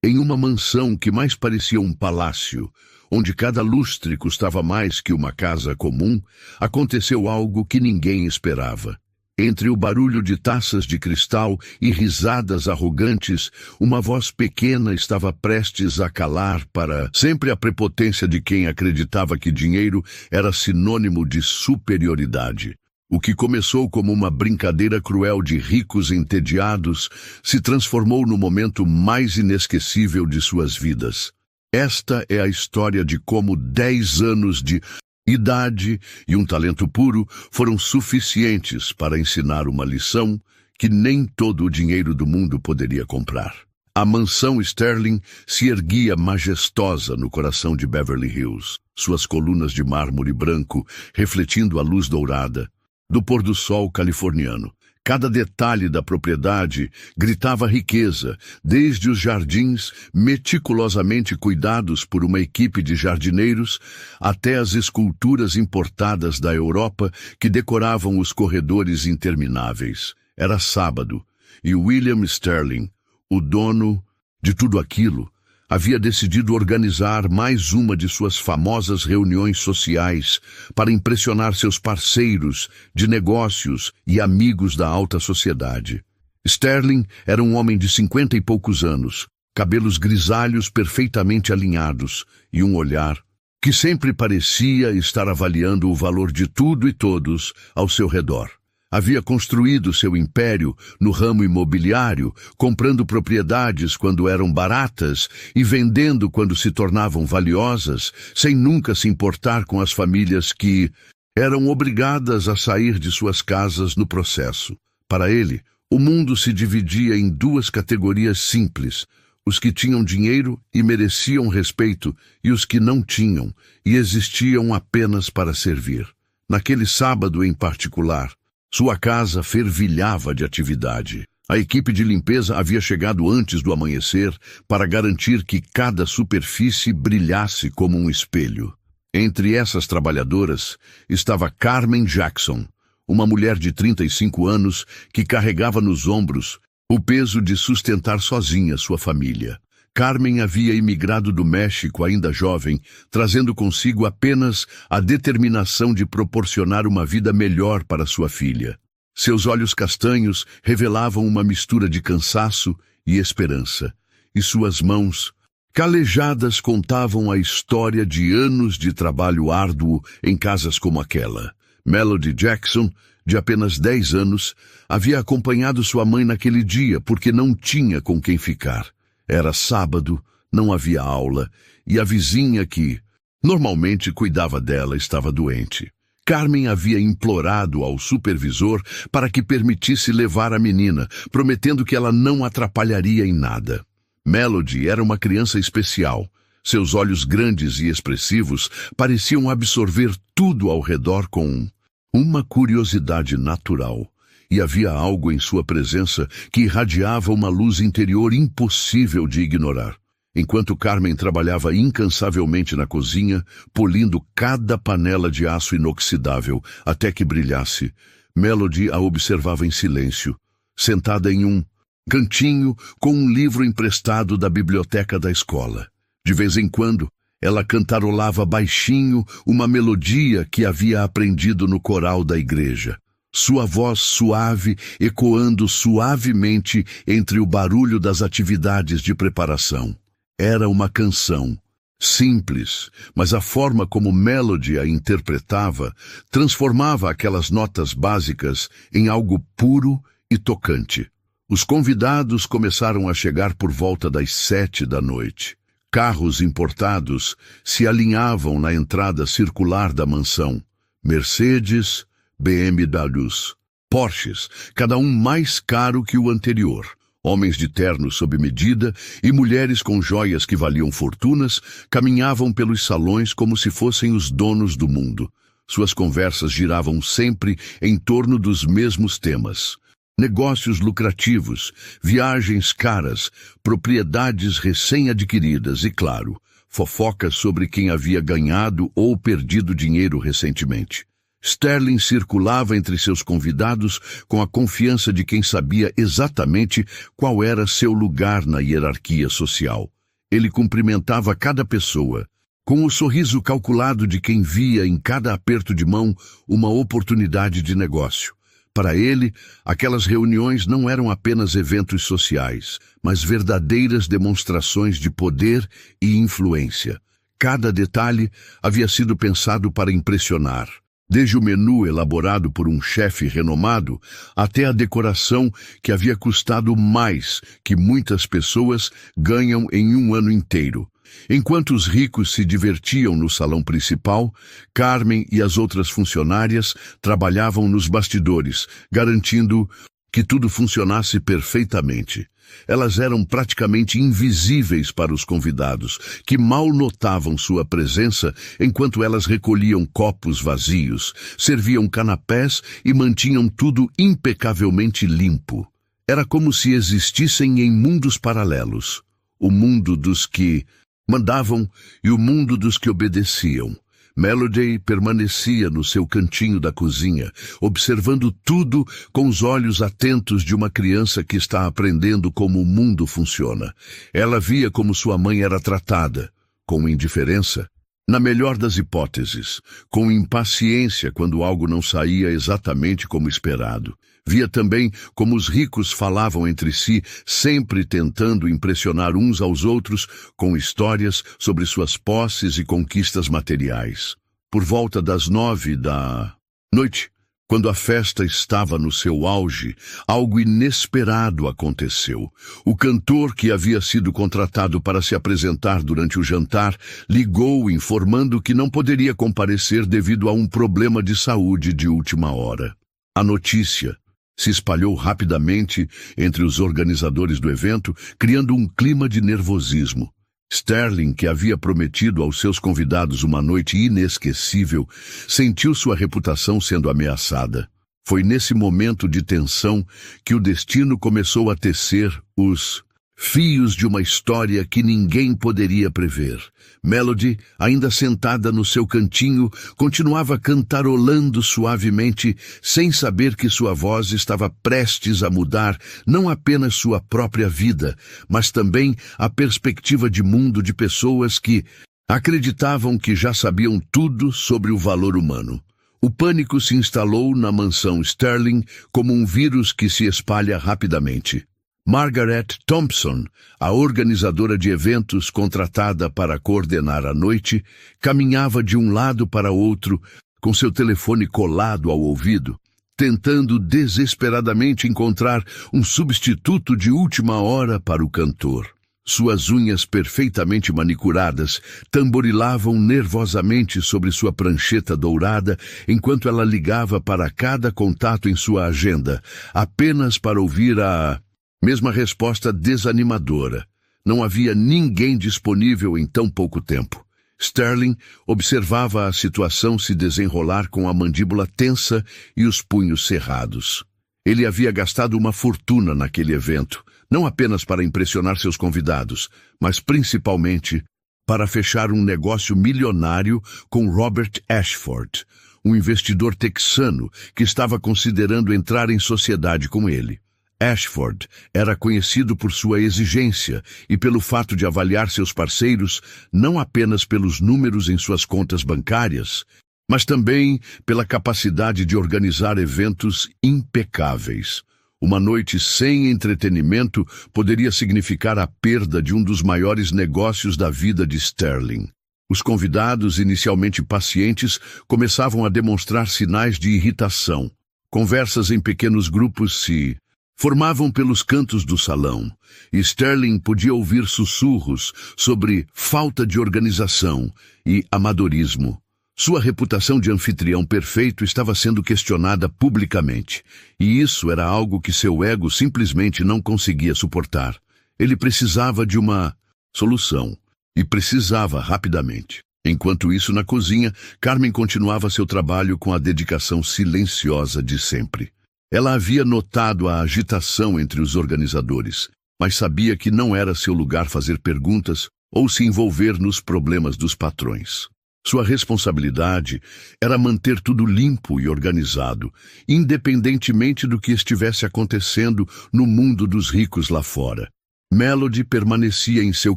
Em uma mansão que mais parecia um palácio, onde cada lustre custava mais que uma casa comum, aconteceu algo que ninguém esperava. Entre o barulho de taças de cristal e risadas arrogantes, uma voz pequena estava prestes a calar para sempre a prepotência de quem acreditava que dinheiro era sinônimo de superioridade. O que começou como uma brincadeira cruel de ricos entediados se transformou no momento mais inesquecível de suas vidas. Esta é a história de como 10 anos de idade e um talento puro foram suficientes para ensinar uma lição que nem todo o dinheiro do mundo poderia comprar. A mansão Sterling se erguia majestosa no coração de Beverly Hills, suas colunas de mármore branco refletindo a luz dourada do pôr-do-sol californiano. Cada detalhe da propriedade gritava riqueza, desde os jardins meticulosamente cuidados por uma equipe de jardineiros até as esculturas importadas da Europa que decoravam os corredores intermináveis. Era sábado, e William Sterling, o dono de tudo aquilo, havia decidido organizar mais uma de suas famosas reuniões sociais para impressionar seus parceiros de negócios e amigos da alta sociedade. Sterling era um homem de 50 e poucos anos, cabelos grisalhos perfeitamente alinhados e um olhar que sempre parecia estar avaliando o valor de tudo e todos ao seu redor. Havia construído seu império no ramo imobiliário, comprando propriedades quando eram baratas e vendendo quando se tornavam valiosas, sem nunca se importar com as famílias que eram obrigadas a sair de suas casas no processo. Para ele, o mundo se dividia em duas categorias simples: os que tinham dinheiro e mereciam respeito e os que não tinham e existiam apenas para servir. Naquele sábado em particular, sua casa fervilhava de atividade. A equipe de limpeza havia chegado antes do amanhecer para garantir que cada superfície brilhasse como um espelho. Entre essas trabalhadoras estava Carmen Jackson, uma mulher de 35 anos que carregava nos ombros o peso de sustentar sozinha sua família. Carmen havia imigrado do México ainda jovem, trazendo consigo apenas a determinação de proporcionar uma vida melhor para sua filha. Seus olhos castanhos revelavam uma mistura de cansaço e esperança, e suas mãos, calejadas, contavam a história de anos de trabalho árduo em casas como aquela. Melody Jackson, de apenas 10 anos, havia acompanhado sua mãe naquele dia porque não tinha com quem ficar. Era sábado, não havia aula, e a vizinha que normalmente cuidava dela estava doente. Carmen havia implorado ao supervisor para que permitisse levar a menina, prometendo que ela não atrapalharia em nada. Melody era uma criança especial. Seus olhos grandes e expressivos pareciam absorver tudo ao redor com uma curiosidade natural. E havia algo em sua presença que irradiava uma luz interior impossível de ignorar. Enquanto Carmen trabalhava incansavelmente na cozinha, polindo cada panela de aço inoxidável até que brilhasse, Melody a observava em silêncio, sentada em um cantinho com um livro emprestado da biblioteca da escola. De vez em quando, ela cantarolava baixinho uma melodia que havia aprendido no coral da igreja. Sua voz suave ecoando suavemente entre o barulho das atividades de preparação. Era uma canção, simples, mas a forma como Melody a interpretava transformava aquelas notas básicas em algo puro e tocante. Os convidados começaram a chegar por volta das 7 da noite. Carros importados se alinhavam na entrada circular da mansão. Mercedes, BMWs, Porsches, cada um mais caro que o anterior. Homens de terno sob medida e mulheres com joias que valiam fortunas caminhavam pelos salões como se fossem os donos do mundo. Suas conversas giravam sempre em torno dos mesmos temas: negócios lucrativos, viagens caras, propriedades recém-adquiridas e, claro, fofocas sobre quem havia ganhado ou perdido dinheiro recentemente. Sterling circulava entre seus convidados com a confiança de quem sabia exatamente qual era seu lugar na hierarquia social. Ele cumprimentava cada pessoa, com o sorriso calculado de quem via em cada aperto de mão uma oportunidade de negócio. Para ele, aquelas reuniões não eram apenas eventos sociais, mas verdadeiras demonstrações de poder e influência. Cada detalhe havia sido pensado para impressionar, desde o menu elaborado por um chefe renomado até a decoração que havia custado mais que muitas pessoas ganham em um ano inteiro. Enquanto os ricos se divertiam no salão principal, Carmen e as outras funcionárias trabalhavam nos bastidores, garantindo que tudo funcionasse perfeitamente. Elas eram praticamente invisíveis para os convidados, que mal notavam sua presença enquanto elas recolhiam copos vazios, serviam canapés e mantinham tudo impecavelmente limpo. Era como se existissem em mundos paralelos, o mundo dos que mandavam e o mundo dos que obedeciam. Melody permanecia no seu cantinho da cozinha, observando tudo com os olhos atentos de uma criança que está aprendendo como o mundo funciona. Ela via como sua mãe era tratada, com indiferença, na melhor das hipóteses, com impaciência quando algo não saía exatamente como esperado. Via também como os ricos falavam entre si, sempre tentando impressionar uns aos outros com histórias sobre suas posses e conquistas materiais. Por volta das 9 da noite, quando a festa estava no seu auge, algo inesperado aconteceu. O cantor que havia sido contratado para se apresentar durante o jantar ligou informando que não poderia comparecer devido a um problema de saúde de última hora. A notícia se espalhou rapidamente entre os organizadores do evento, criando um clima de nervosismo. Sterling, que havia prometido aos seus convidados uma noite inesquecível, sentiu sua reputação sendo ameaçada. Foi nesse momento de tensão que o destino começou a tecer os fios de uma história que ninguém poderia prever. Melody, ainda sentada no seu cantinho, continuava cantarolando suavemente, sem saber que sua voz estava prestes a mudar não apenas sua própria vida, mas também a perspectiva de mundo de pessoas que acreditavam que já sabiam tudo sobre o valor humano. O pânico se instalou na mansão Sterling como um vírus que se espalha rapidamente. Margaret Thompson, a organizadora de eventos contratada para coordenar a noite, caminhava de um lado para outro, com seu telefone colado ao ouvido, tentando desesperadamente encontrar um substituto de última hora para o cantor. Suas unhas perfeitamente manicuradas tamborilavam nervosamente sobre sua prancheta dourada enquanto ela ligava para cada contato em sua agenda, apenas para ouvir a mesma resposta desanimadora. Não havia ninguém disponível em tão pouco tempo. Sterling observava a situação se desenrolar com a mandíbula tensa e os punhos cerrados. Ele havia gastado uma fortuna naquele evento, não apenas para impressionar seus convidados, mas principalmente para fechar um negócio milionário com Robert Ashford, um investidor texano que estava considerando entrar em sociedade com ele. Ashford era conhecido por sua exigência e pelo fato de avaliar seus parceiros não apenas pelos números em suas contas bancárias, mas também pela capacidade de organizar eventos impecáveis. Uma noite sem entretenimento poderia significar a perda de um dos maiores negócios da vida de Sterling. Os convidados, inicialmente pacientes, começavam a demonstrar sinais de irritação. Conversas em pequenos grupos se formavam pelos cantos do salão, e Sterling podia ouvir sussurros sobre falta de organização e amadorismo. Sua reputação de anfitrião perfeito estava sendo questionada publicamente, e isso era algo que seu ego simplesmente não conseguia suportar. Ele precisava de uma solução, e precisava rapidamente. Enquanto isso, na cozinha, Carmen continuava seu trabalho com a dedicação silenciosa de sempre. Ela havia notado a agitação entre os organizadores, mas sabia que não era seu lugar fazer perguntas ou se envolver nos problemas dos patrões. Sua responsabilidade era manter tudo limpo e organizado, independentemente do que estivesse acontecendo no mundo dos ricos lá fora. Melody permanecia em seu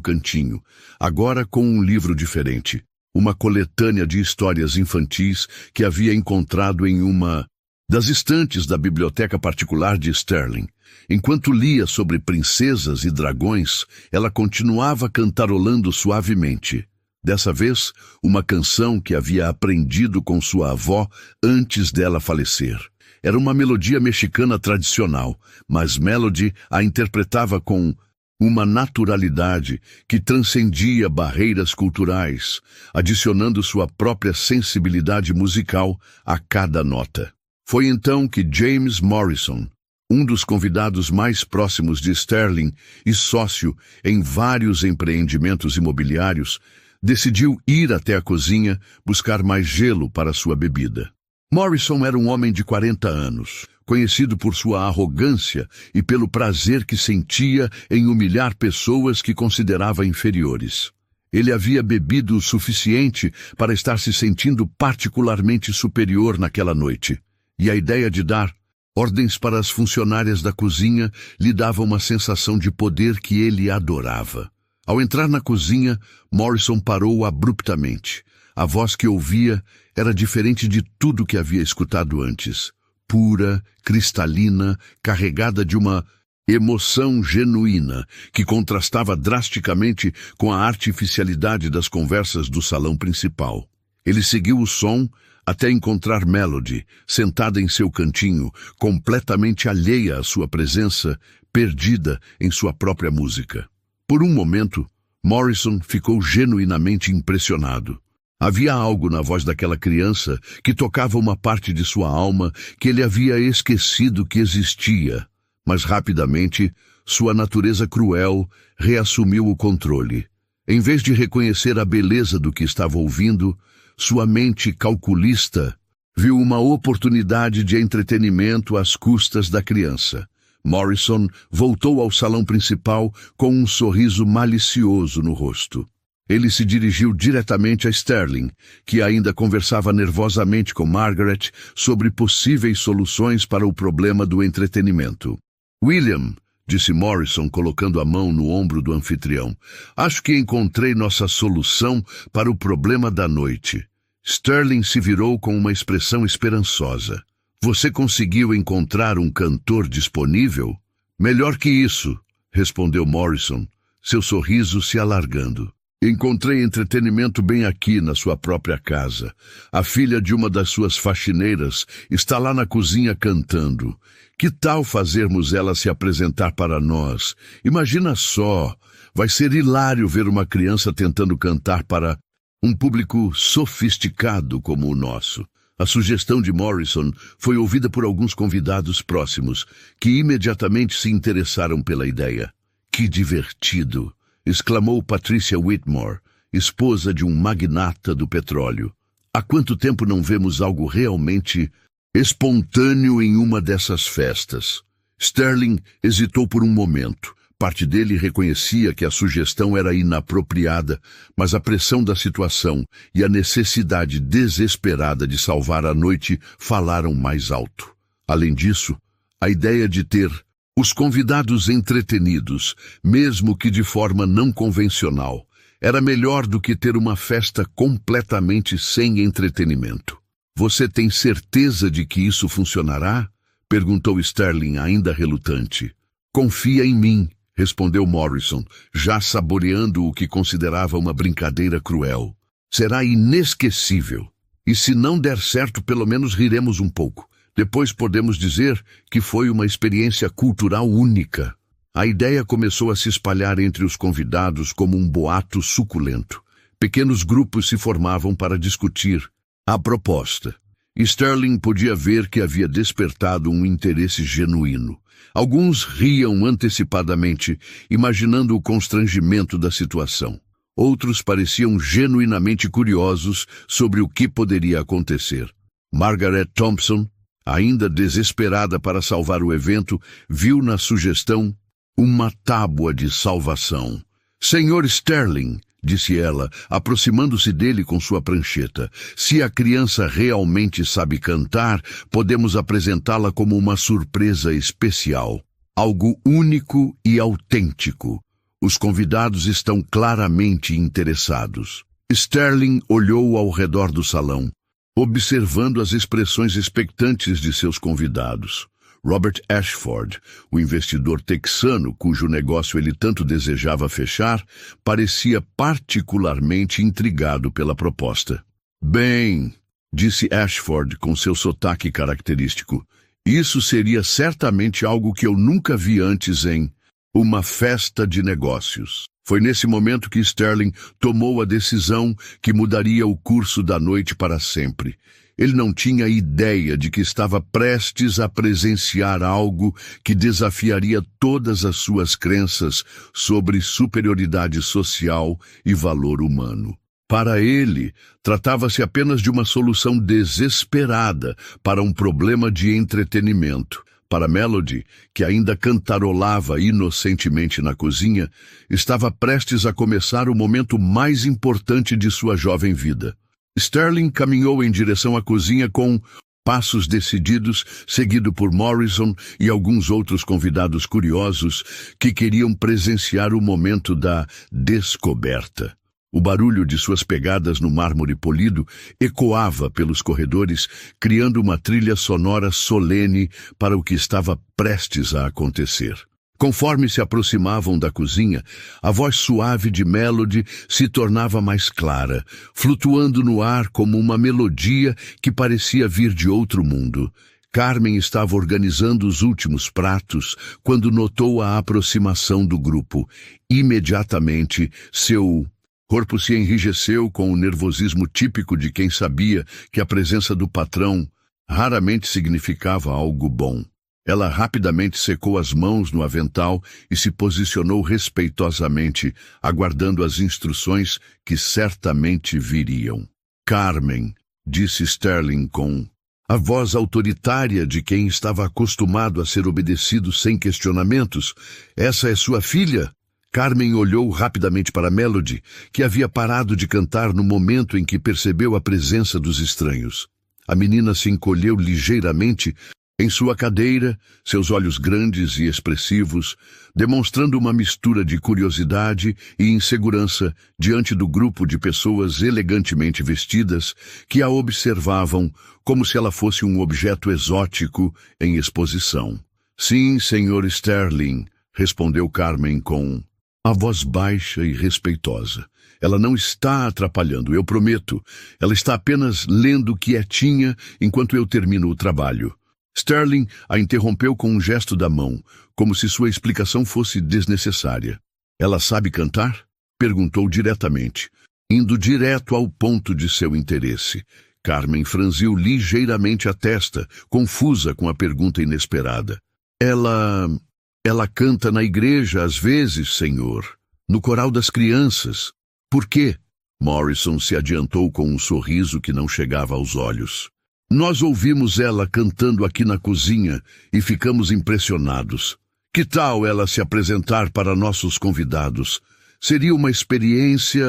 cantinho, agora com um livro diferente, uma coletânea de histórias infantis que havia encontrado em uma das estantes da biblioteca particular de Sterling. Enquanto lia sobre princesas e dragões, ela continuava cantarolando suavemente. Dessa vez, uma canção que havia aprendido com sua avó antes dela falecer. Era uma melodia mexicana tradicional, mas Melody a interpretava com uma naturalidade que transcendia barreiras culturais, adicionando sua própria sensibilidade musical a cada nota. Foi então que James Morrison, um dos convidados mais próximos de Sterling e sócio em vários empreendimentos imobiliários, decidiu ir até a cozinha buscar mais gelo para sua bebida. Morrison era um homem de 40 anos, conhecido por sua arrogância e pelo prazer que sentia em humilhar pessoas que considerava inferiores. Ele havia bebido o suficiente para estar se sentindo particularmente superior naquela noite, e a ideia de dar ordens para as funcionárias da cozinha lhe dava uma sensação de poder que ele adorava. Ao entrar na cozinha, Morrison parou abruptamente. A voz que ouvia era diferente de tudo que havia escutado antes. Pura, cristalina, carregada de uma emoção genuína, que contrastava drasticamente com a artificialidade das conversas do salão principal. Ele seguiu o som até encontrar Melody, sentada em seu cantinho, completamente alheia à sua presença, perdida em sua própria música. Por um momento, Morrison ficou genuinamente impressionado. Havia algo na voz daquela criança que tocava uma parte de sua alma que ele havia esquecido que existia, mas rapidamente sua natureza cruel reassumiu o controle. Em vez de reconhecer a beleza do que estava ouvindo, sua mente calculista viu uma oportunidade de entretenimento às custas da criança. Morrison voltou ao salão principal com um sorriso malicioso no rosto. Ele se dirigiu diretamente a Sterling, que ainda conversava nervosamente com Margaret sobre possíveis soluções para o problema do entretenimento. "William", disse Morrison, colocando a mão no ombro do anfitrião, "acho que encontrei nossa solução para o problema da noite." Sterling se virou com uma expressão esperançosa. "Você conseguiu encontrar um cantor disponível?" "Melhor que isso", respondeu Morrison, seu sorriso se alargando. "Encontrei entretenimento bem aqui na sua própria casa. A filha de uma das suas faxineiras está lá na cozinha cantando. Que tal fazermos ela se apresentar para nós? Imagina só, vai ser hilário ver uma criança tentando cantar para um público sofisticado como o nosso." A sugestão de Morrison foi ouvida por alguns convidados próximos, que imediatamente se interessaram pela ideia. "Que divertido!" exclamou Patricia Whitmore, esposa de um magnata do petróleo. "Há quanto tempo não vemos algo realmente espontâneo em uma dessas festas?" Sterling hesitou por um momento. Parte dele reconhecia que a sugestão era inapropriada, mas a pressão da situação e a necessidade desesperada de salvar a noite falaram mais alto. Além disso, a ideia de ter os convidados entretenidos, mesmo que de forma não convencional, era melhor do que ter uma festa completamente sem entretenimento. "Você tem certeza de que isso funcionará?" perguntou Sterling, ainda relutante. "Confia em mim", respondeu Morrison, já saboreando o que considerava uma brincadeira cruel. "Será inesquecível. E se não der certo, pelo menos riremos um pouco. Depois podemos dizer que foi uma experiência cultural única." A ideia começou a se espalhar entre os convidados como um boato suculento. Pequenos grupos se formavam para discutir a proposta. Sterling podia ver que havia despertado um interesse genuíno. Alguns riam antecipadamente, imaginando o constrangimento da situação. Outros pareciam genuinamente curiosos sobre o que poderia acontecer. Margaret Thompson, ainda desesperada para salvar o evento, viu na sugestão uma tábua de salvação. "Senhor Sterling", disse ela, aproximando-se dele com sua prancheta. Se a criança realmente sabe cantar, podemos apresentá-la como uma surpresa especial. Algo único e autêntico. Os convidados estão claramente interessados. Sterling olhou ao redor do salão, observando as expressões expectantes de seus convidados. Robert Ashford, o investidor texano cujo negócio ele tanto desejava fechar, parecia particularmente intrigado pela proposta. Bem, disse Ashford com seu sotaque característico, isso seria certamente algo que eu nunca vi antes em uma festa de negócios. Foi nesse momento que Sterling tomou a decisão que mudaria o curso da noite para sempre. Ele não tinha ideia de que estava prestes a presenciar algo que desafiaria todas as suas crenças sobre superioridade social e valor humano. Para ele, tratava-se apenas de uma solução desesperada para um problema de entretenimento. Para Melody, que ainda cantarolava inocentemente na cozinha, estava prestes a começar o momento mais importante de sua jovem vida. Sterling caminhou em direção à cozinha com passos decididos, seguido por Morrison e alguns outros convidados curiosos que queriam presenciar o momento da descoberta. O barulho de suas pegadas no mármore polido ecoava pelos corredores, criando uma trilha sonora solene para o que estava prestes a acontecer. Conforme se aproximavam da cozinha, a voz suave de Melody se tornava mais clara, flutuando no ar como uma melodia que parecia vir de outro mundo. Carmen estava organizando os últimos pratos quando notou a aproximação do grupo. Imediatamente, seu corpo se enrijeceu com o nervosismo típico de quem sabia que a presença do patrão raramente significava algo bom. Ela rapidamente secou as mãos no avental e se posicionou respeitosamente, aguardando as instruções que certamente viriam. Carmen, disse Sterling com a voz autoritária de quem estava acostumado a ser obedecido sem questionamentos. Essa é sua filha? Carmen olhou rapidamente para Melody, que havia parado de cantar no momento em que percebeu a presença dos estranhos. A menina se encolheu ligeiramente em sua cadeira, seus olhos grandes e expressivos, demonstrando uma mistura de curiosidade e insegurança diante do grupo de pessoas elegantemente vestidas que a observavam como se ela fosse um objeto exótico em exposição. Sim, Sr. Sterling, respondeu Carmen com a voz baixa e respeitosa. Ela não está atrapalhando, eu prometo. Ela está apenas lendo quietinha enquanto eu termino o trabalho. Sterling a interrompeu com um gesto da mão, como se sua explicação fosse desnecessária. Ela sabe cantar? Perguntou diretamente, indo direto ao ponto de seu interesse. Carmen franziu ligeiramente a testa, confusa com a pergunta inesperada. Ela canta na igreja às vezes, senhor. No coral das crianças. Por quê? Morrison se adiantou com um sorriso que não chegava aos olhos. Nós ouvimos ela cantando aqui na cozinha e ficamos impressionados. Que tal ela se apresentar para nossos convidados? Seria uma experiência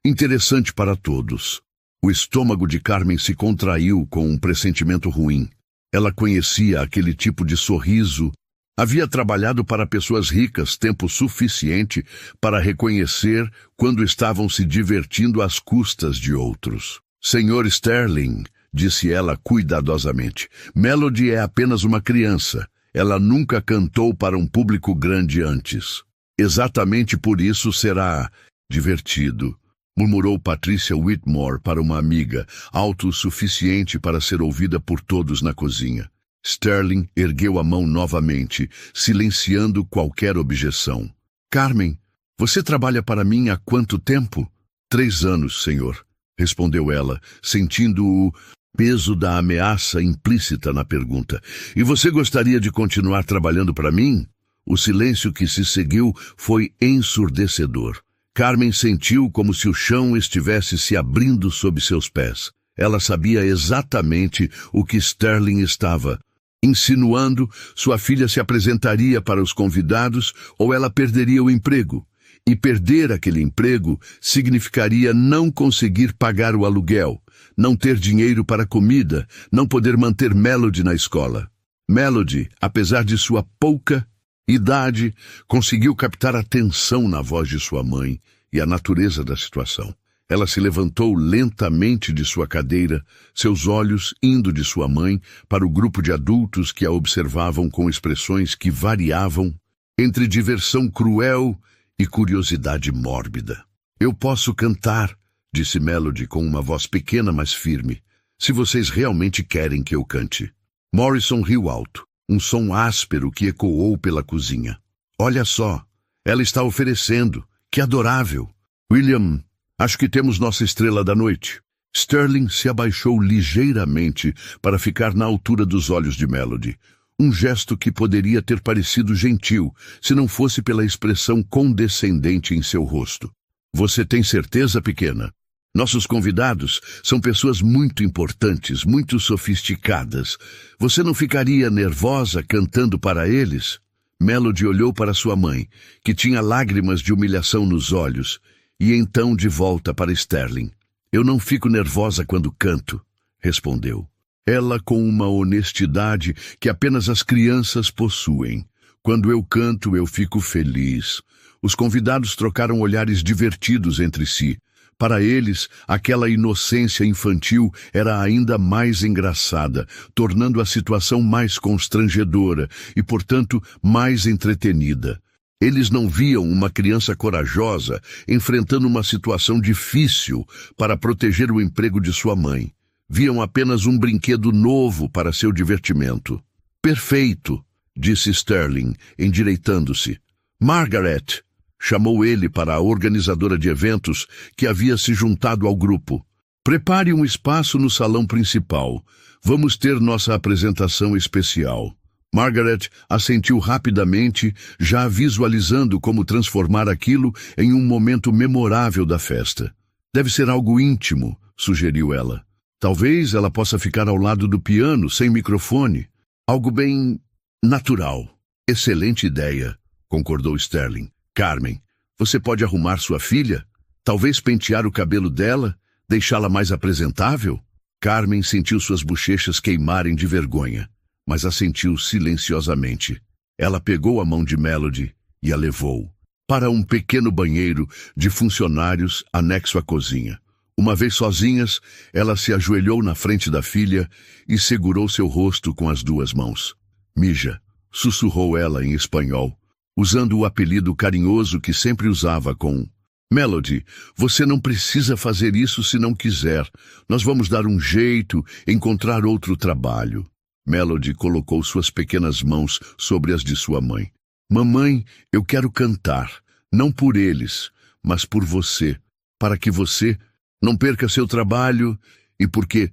interessante para todos. O estômago de Carmen se contraiu com um pressentimento ruim. Ela conhecia aquele tipo de sorriso. Havia trabalhado para pessoas ricas tempo suficiente para reconhecer quando estavam se divertindo às custas de outros. Sr. Sterling, disse ela cuidadosamente, Melody é apenas uma criança. Ela nunca cantou para um público grande antes. Exatamente por isso será divertido, murmurou Patricia Whitmore para uma amiga, alto o suficiente para ser ouvida por todos na cozinha. Sterling ergueu a mão novamente, silenciando qualquer objeção. Carmen, você trabalha para mim há quanto tempo? 3 anos, senhor, respondeu ela, sentindo o peso da ameaça implícita na pergunta. E você gostaria de continuar trabalhando para mim? O silêncio que se seguiu foi ensurdecedor. Carmen sentiu como se o chão estivesse se abrindo sob seus pés. Ela sabia exatamente o que Sterling estava insinuando. Sua filha se apresentaria para os convidados ou ela perderia o emprego. E perder aquele emprego significaria não conseguir pagar o aluguel, não ter dinheiro para comida, não poder manter Melody na escola. Melody, apesar de sua pouca idade, conseguiu captar a tensão na voz de sua mãe e a natureza da situação. Ela se levantou lentamente de sua cadeira, seus olhos indo de sua mãe para o grupo de adultos que a observavam com expressões que variavam entre diversão cruel e curiosidade mórbida. Eu posso cantar, disse Melody com uma voz pequena, mas firme, se vocês realmente querem que eu cante. Morrison riu alto, um som áspero que ecoou pela cozinha. Olha só, ela está oferecendo, que adorável. William, acho que temos nossa estrela da noite. Sterling se abaixou ligeiramente para ficar na altura dos olhos de Melody. Um gesto que poderia ter parecido gentil, se não fosse pela expressão condescendente em seu rosto. Você tem certeza, pequena? Nossos convidados são pessoas muito importantes, muito sofisticadas. Você não ficaria nervosa cantando para eles? Melody olhou para sua mãe, que tinha lágrimas de humilhação nos olhos, e então de volta para Sterling. Eu não fico nervosa quando canto, respondeu. Ela com uma honestidade que apenas as crianças possuem. Quando eu canto, eu fico feliz. Os convidados trocaram olhares divertidos entre si. Para eles, aquela inocência infantil era ainda mais engraçada, tornando a situação mais constrangedora e, portanto, mais entretenida. Eles não viam uma criança corajosa enfrentando uma situação difícil para proteger o emprego de sua mãe. Viam apenas um brinquedo novo para seu divertimento. Perfeito, disse Sterling, endireitando-se. Margaret, chamou ele para a organizadora de eventos que havia se juntado ao grupo. Prepare um espaço no salão principal. Vamos ter nossa apresentação especial. Margaret assentiu rapidamente, já visualizando como transformar aquilo em um momento memorável da festa. Deve ser algo íntimo, sugeriu ela. Talvez ela possa ficar ao lado do piano, sem microfone. Algo bem natural. Excelente ideia, concordou Sterling. Carmen, você pode arrumar sua filha? Talvez pentear o cabelo dela? Deixá-la mais apresentável? Carmen sentiu suas bochechas queimarem de vergonha, mas assentiu silenciosamente. Ela pegou a mão de Melody e a levou para um pequeno banheiro de funcionários anexo à cozinha. Uma vez sozinhas, ela se ajoelhou na frente da filha e segurou seu rosto com as duas mãos. Mija, sussurrou ela em espanhol, usando o apelido carinhoso que sempre usava com Melody, você não precisa fazer isso se não quiser. Nós vamos dar um jeito, encontrar outro trabalho. Melody colocou suas pequenas mãos sobre as de sua mãe. Mamãe, eu quero cantar, não por eles, mas por você, para que você não perca seu trabalho e porque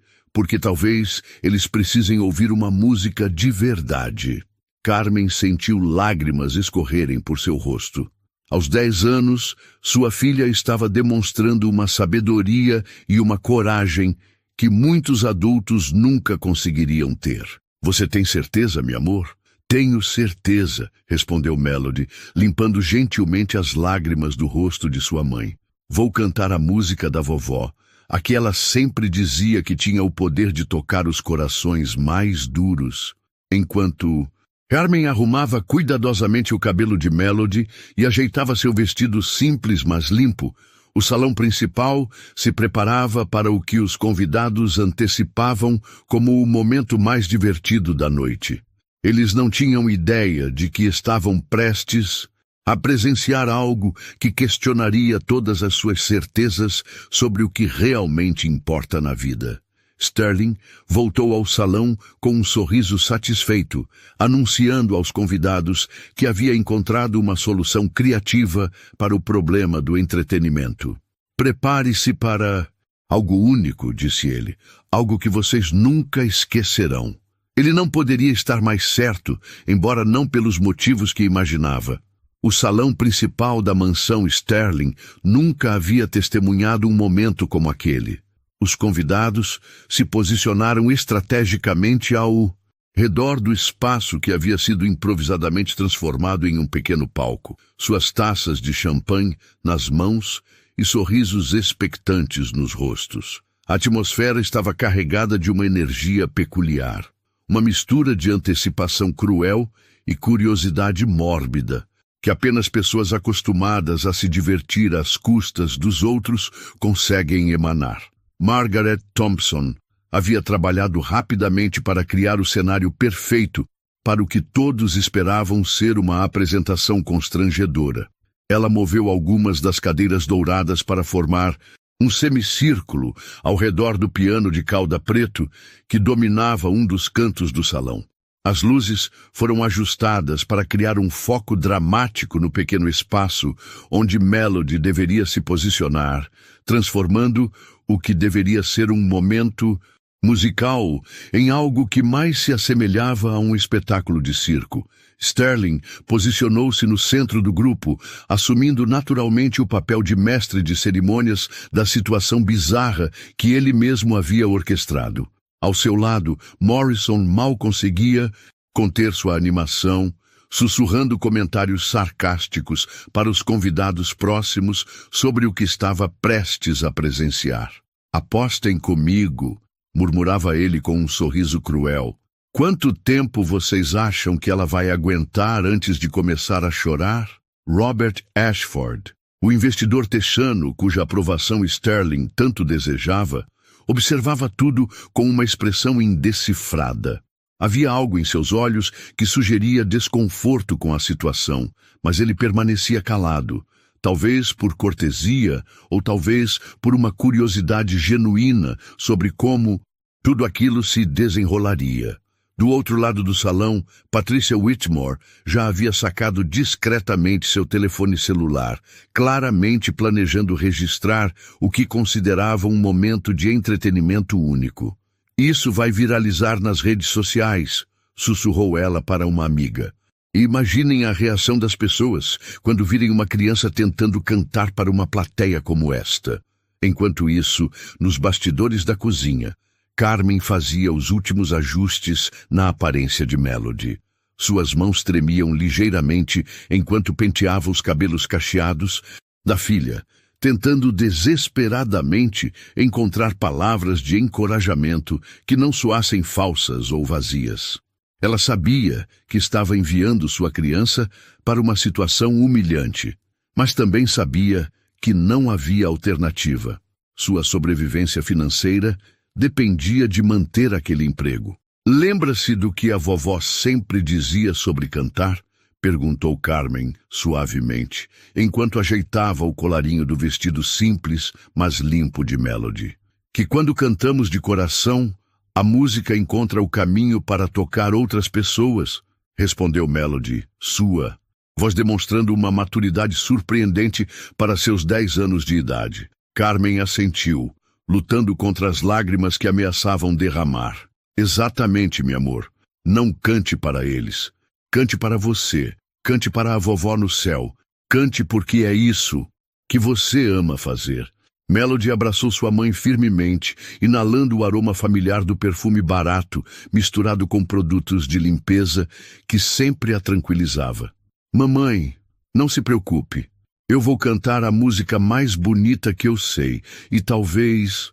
talvez eles precisem ouvir uma música de verdade. Carmen sentiu lágrimas escorrerem por seu rosto. Aos 10 anos, sua filha estava demonstrando uma sabedoria e uma coragem que muitos adultos nunca conseguiriam ter. Você tem certeza, meu amor? Tenho certeza, respondeu Melody, limpando gentilmente as lágrimas do rosto de sua mãe. Vou cantar a música da vovó, a que ela sempre dizia que tinha o poder de tocar os corações mais duros. Enquanto Carmen arrumava cuidadosamente o cabelo de Melody e ajeitava seu vestido simples, mas limpo, o salão principal se preparava para o que os convidados antecipavam como o momento mais divertido da noite. Eles não tinham ideia de que estavam prestes a presenciar algo que questionaria todas as suas certezas sobre o que realmente importa na vida. Sterling voltou ao salão com um sorriso satisfeito, anunciando aos convidados que havia encontrado uma solução criativa para o problema do entretenimento. Prepare-se para algo único, disse ele, algo que vocês nunca esquecerão. Ele não poderia estar mais certo, embora não pelos motivos que imaginava. O salão principal da mansão Sterling nunca havia testemunhado um momento como aquele. Os convidados se posicionaram estrategicamente ao redor do espaço que havia sido improvisadamente transformado em um pequeno palco, suas taças de champanhe nas mãos e sorrisos expectantes nos rostos. A atmosfera estava carregada de uma energia peculiar, uma mistura de antecipação cruel e curiosidade mórbida, que apenas pessoas acostumadas a se divertir às custas dos outros conseguem emanar. Margaret Thompson havia trabalhado rapidamente para criar o cenário perfeito para o que todos esperavam ser uma apresentação constrangedora. Ela moveu algumas das cadeiras douradas para formar um semicírculo ao redor do piano de cauda preto que dominava um dos cantos do salão. As luzes foram ajustadas para criar um foco dramático no pequeno espaço onde Melody deveria se posicionar, transformando o que deveria ser um momento musical em algo que mais se assemelhava a um espetáculo de circo. Sterling posicionou-se no centro do grupo, assumindo naturalmente o papel de mestre de cerimônias da situação bizarra que ele mesmo havia orquestrado. Ao seu lado, Morrison mal conseguia conter sua animação, sussurrando comentários sarcásticos para os convidados próximos sobre o que estava prestes a presenciar. "Apostem comigo", murmurava ele com um sorriso cruel. "Quanto tempo vocês acham que ela vai aguentar antes de começar a chorar?" Robert Ashford, o investidor texano cuja aprovação Sterling tanto desejava, observava tudo com uma expressão indecifrada. Havia algo em seus olhos que sugeria desconforto com a situação, mas ele permanecia calado, talvez por cortesia ou talvez por uma curiosidade genuína sobre como tudo aquilo se desenrolaria. Do outro lado do salão, Patricia Whitmore já havia sacado discretamente seu telefone celular, claramente planejando registrar o que considerava um momento de entretenimento único. "Isso vai viralizar nas redes sociais", sussurrou ela para uma amiga. "Imaginem a reação das pessoas quando virem uma criança tentando cantar para uma plateia como esta." Enquanto isso, nos bastidores da cozinha, Carmen fazia os últimos ajustes na aparência de Melody. Suas mãos tremiam ligeiramente enquanto penteava os cabelos cacheados da filha, tentando desesperadamente encontrar palavras de encorajamento que não soassem falsas ou vazias. Ela sabia que estava enviando sua criança para uma situação humilhante, mas também sabia que não havia alternativa. Sua sobrevivência financeira dependia de manter aquele emprego. "Lembra-se do que a vovó sempre dizia sobre cantar?" perguntou Carmen suavemente, enquanto ajeitava o colarinho do vestido simples, mas limpo de Melody. "Que quando cantamos de coração, a música encontra o caminho para tocar outras pessoas", respondeu Melody, sua voz demonstrando uma maturidade surpreendente para seus 10 anos de idade. Carmen assentiu, lutando contra as lágrimas que ameaçavam derramar. "Exatamente, meu amor. Não cante para eles. Cante para você. Cante para a vovó no céu. Cante porque é isso que você ama fazer." Melody abraçou sua mãe firmemente, inalando o aroma familiar do perfume barato, misturado com produtos de limpeza, que sempre a tranquilizava. "Mamãe, não se preocupe. Eu vou cantar a música mais bonita que eu sei, e talvez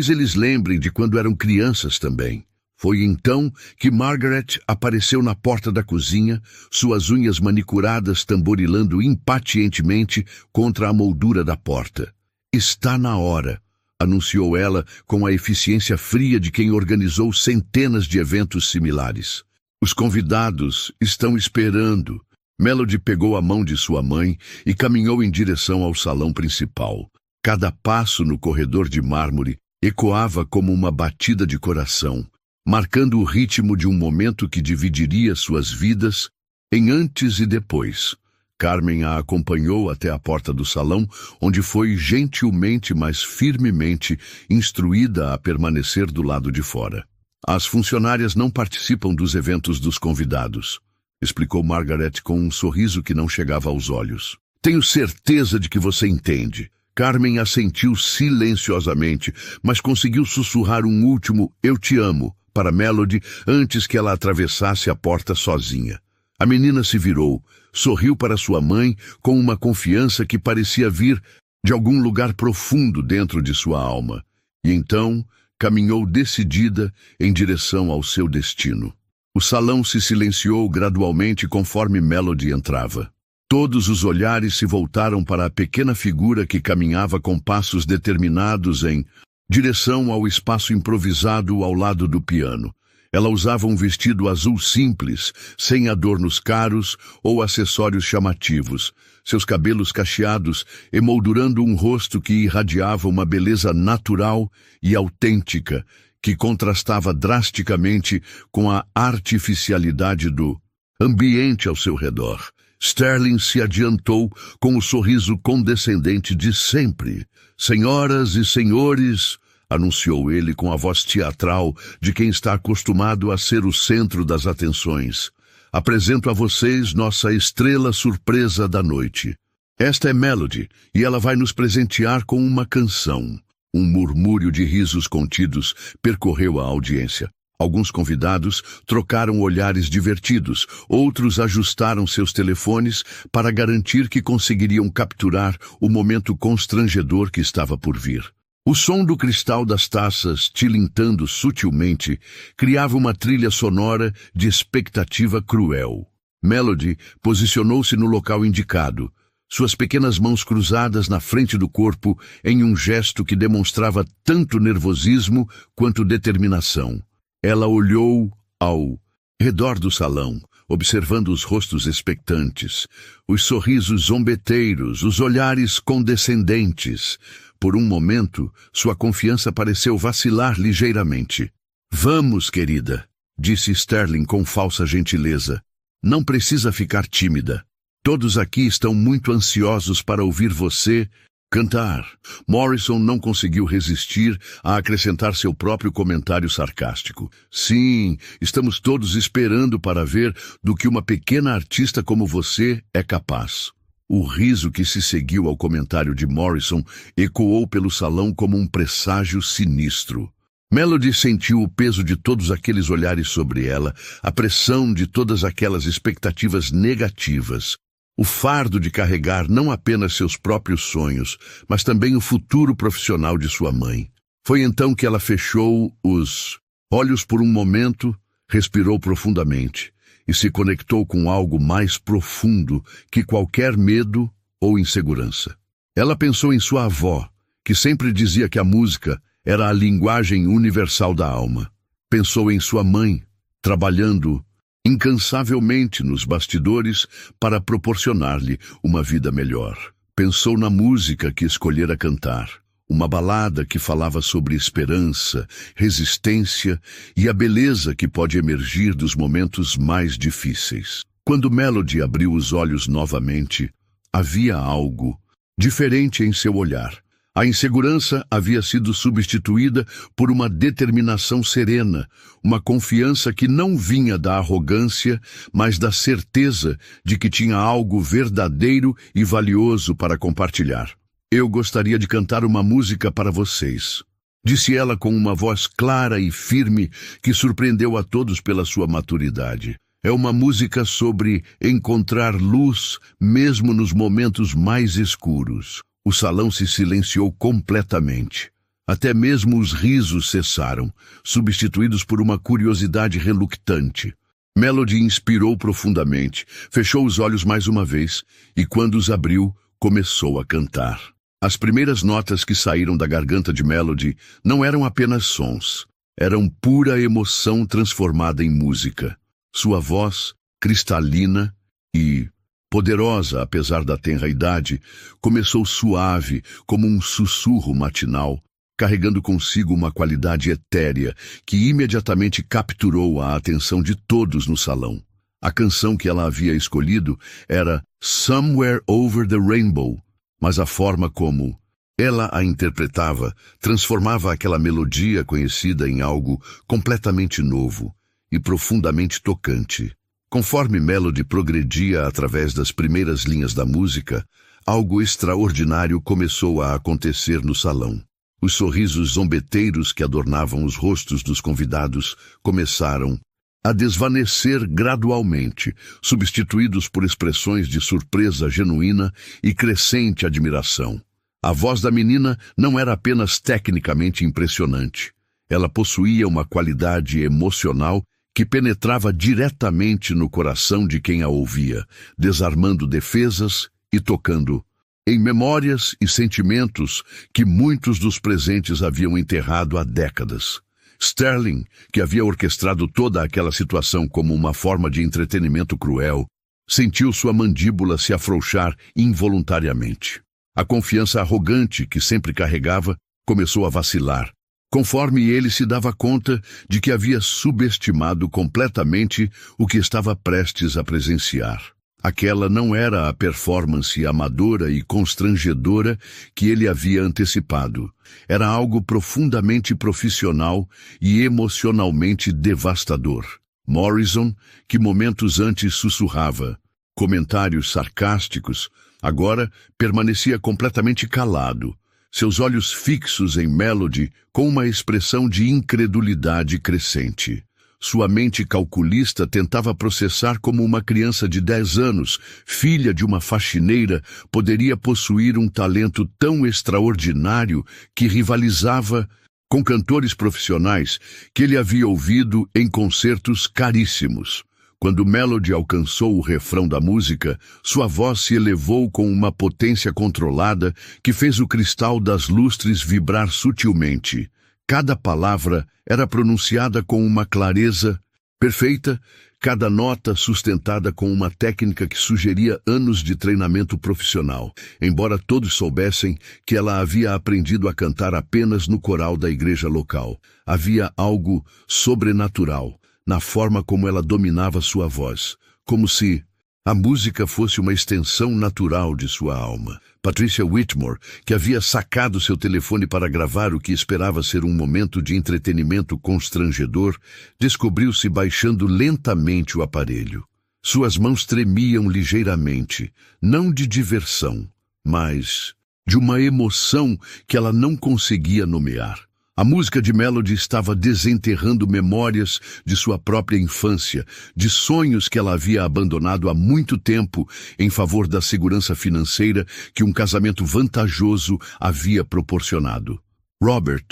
eles lembrem de quando eram crianças também." Foi então que Margaret apareceu na porta da cozinha, suas unhas manicuradas tamborilando impacientemente contra a moldura da porta. "Está na hora", anunciou ela com a eficiência fria de quem organizou centenas de eventos similares. "Os convidados estão esperando." Melody pegou a mão de sua mãe e caminhou em direção ao salão principal. Cada passo no corredor de mármore ecoava como uma batida de coração, marcando o ritmo de um momento que dividiria suas vidas em antes e depois. Carmen a acompanhou até a porta do salão, onde foi gentilmente, mas firmemente, instruída a permanecer do lado de fora. "As funcionárias não participam dos eventos dos convidados", explicou Margaret com um sorriso que não chegava aos olhos. "Tenho certeza de que você entende." Carmen assentiu silenciosamente, mas conseguiu sussurrar um último "eu te amo" para Melody antes que ela atravessasse a porta sozinha. A menina se virou, sorriu para sua mãe com uma confiança que parecia vir de algum lugar profundo dentro de sua alma, e então caminhou decidida em direção ao seu destino. O salão se silenciou gradualmente conforme Melody entrava. Todos os olhares se voltaram para a pequena figura que caminhava com passos determinados em direção ao espaço improvisado ao lado do piano. Ela usava um vestido azul simples, sem adornos caros ou acessórios chamativos. Seus cabelos cacheados emoldurando um rosto que irradiava uma beleza natural e autêntica, que contrastava drasticamente com a artificialidade do ambiente ao seu redor. Sterling se adiantou com o sorriso condescendente de sempre. "Senhoras e senhores", anunciou ele com a voz teatral de quem está acostumado a ser o centro das atenções, "apresento a vocês nossa estrela surpresa da noite. Esta é Melody, e ela vai nos presentear com uma canção." Um murmúrio de risos contidos percorreu a audiência. Alguns convidados trocaram olhares divertidos, outros ajustaram seus telefones para garantir que conseguiriam capturar o momento constrangedor que estava por vir. O som do cristal das taças, tilintando sutilmente, criava uma trilha sonora de expectativa cruel. Melody posicionou-se no local indicado, suas pequenas mãos cruzadas na frente do corpo em um gesto que demonstrava tanto nervosismo quanto determinação. Ela olhou ao redor do salão, observando os rostos expectantes, os sorrisos zombeteiros, os olhares condescendentes. Por um momento, sua confiança pareceu vacilar ligeiramente. "Vamos, querida", disse Sterling com falsa gentileza. "Não precisa ficar tímida. Todos aqui estão muito ansiosos para ouvir você cantar." Morrison não conseguiu resistir a acrescentar seu próprio comentário sarcástico. "Sim, estamos todos esperando para ver do que uma pequena artista como você é capaz." O riso que se seguiu ao comentário de Morrison ecoou pelo salão como um presságio sinistro. Melody sentiu o peso de todos aqueles olhares sobre ela, a pressão de todas aquelas expectativas negativas. O fardo de carregar não apenas seus próprios sonhos, mas também o futuro profissional de sua mãe. Foi então que ela fechou os olhos por um momento, respirou profundamente e se conectou com algo mais profundo que qualquer medo ou insegurança. Ela pensou em sua avó, que sempre dizia que a música era a linguagem universal da alma. Pensou em sua mãe, trabalhando incansavelmente nos bastidores para proporcionar-lhe uma vida melhor. Pensou na música que escolhera cantar, uma balada que falava sobre esperança, resistência e a beleza que pode emergir dos momentos mais difíceis. Quando Melody abriu os olhos novamente, havia algo diferente em seu olhar. A insegurança havia sido substituída por uma determinação serena, uma confiança que não vinha da arrogância, mas da certeza de que tinha algo verdadeiro e valioso para compartilhar. "Eu gostaria de cantar uma música para vocês", disse ela com uma voz clara e firme que surpreendeu a todos pela sua maturidade. "É uma música sobre encontrar luz mesmo nos momentos mais escuros." O salão se silenciou completamente. Até mesmo os risos cessaram, substituídos por uma curiosidade reluctante. Melody inspirou profundamente, fechou os olhos mais uma vez e, quando os abriu, começou a cantar. As primeiras notas que saíram da garganta de Melody não eram apenas sons, eram pura emoção transformada em música. Sua voz, cristalina e poderosa, apesar da tenra idade, começou suave, como um sussurro matinal, carregando consigo uma qualidade etérea que imediatamente capturou a atenção de todos no salão. A canção que ela havia escolhido era Somewhere Over the Rainbow, mas a forma como ela a interpretava transformava aquela melodia conhecida em algo completamente novo e profundamente tocante. Conforme Melody progredia através das primeiras linhas da música, algo extraordinário começou a acontecer no salão. Os sorrisos zombeteiros que adornavam os rostos dos convidados começaram a desvanecer gradualmente, substituídos por expressões de surpresa genuína e crescente admiração. A voz da menina não era apenas tecnicamente impressionante. Ela possuía uma qualidade emocional que penetrava diretamente no coração de quem a ouvia, desarmando defesas e tocando em memórias e sentimentos que muitos dos presentes haviam enterrado há décadas. Sterling, que havia orquestrado toda aquela situação como uma forma de entretenimento cruel, sentiu sua mandíbula se afrouxar involuntariamente. A confiança arrogante que sempre carregava começou a vacilar, conforme ele se dava conta de que havia subestimado completamente o que estava prestes a presenciar. Aquela não era a performance amadora e constrangedora que ele havia antecipado. Era algo profundamente profissional e emocionalmente devastador. Morrison, que momentos antes sussurrava comentários sarcásticos, agora permanecia completamente calado, seus olhos fixos em Melody com uma expressão de incredulidade crescente. Sua mente calculista tentava processar como uma criança de 10 anos, filha de uma faxineira, poderia possuir um talento tão extraordinário que rivalizava com cantores profissionais que ele havia ouvido em concertos caríssimos. Quando Melody alcançou o refrão da música, sua voz se elevou com uma potência controlada que fez o cristal das lustres vibrar sutilmente. Cada palavra era pronunciada com uma clareza perfeita, cada nota sustentada com uma técnica que sugeria anos de treinamento profissional, embora todos soubessem que ela havia aprendido a cantar apenas no coral da igreja local. Havia algo sobrenatural na forma como ela dominava sua voz, como se a música fosse uma extensão natural de sua alma. Patricia Whitmore, que havia sacado seu telefone para gravar o que esperava ser um momento de entretenimento constrangedor, descobriu-se baixando lentamente o aparelho. Suas mãos tremiam ligeiramente, não de diversão, mas de uma emoção que ela não conseguia nomear. A música de Melody estava desenterrando memórias de sua própria infância, de sonhos que ela havia abandonado há muito tempo em favor da segurança financeira que um casamento vantajoso havia proporcionado. Robert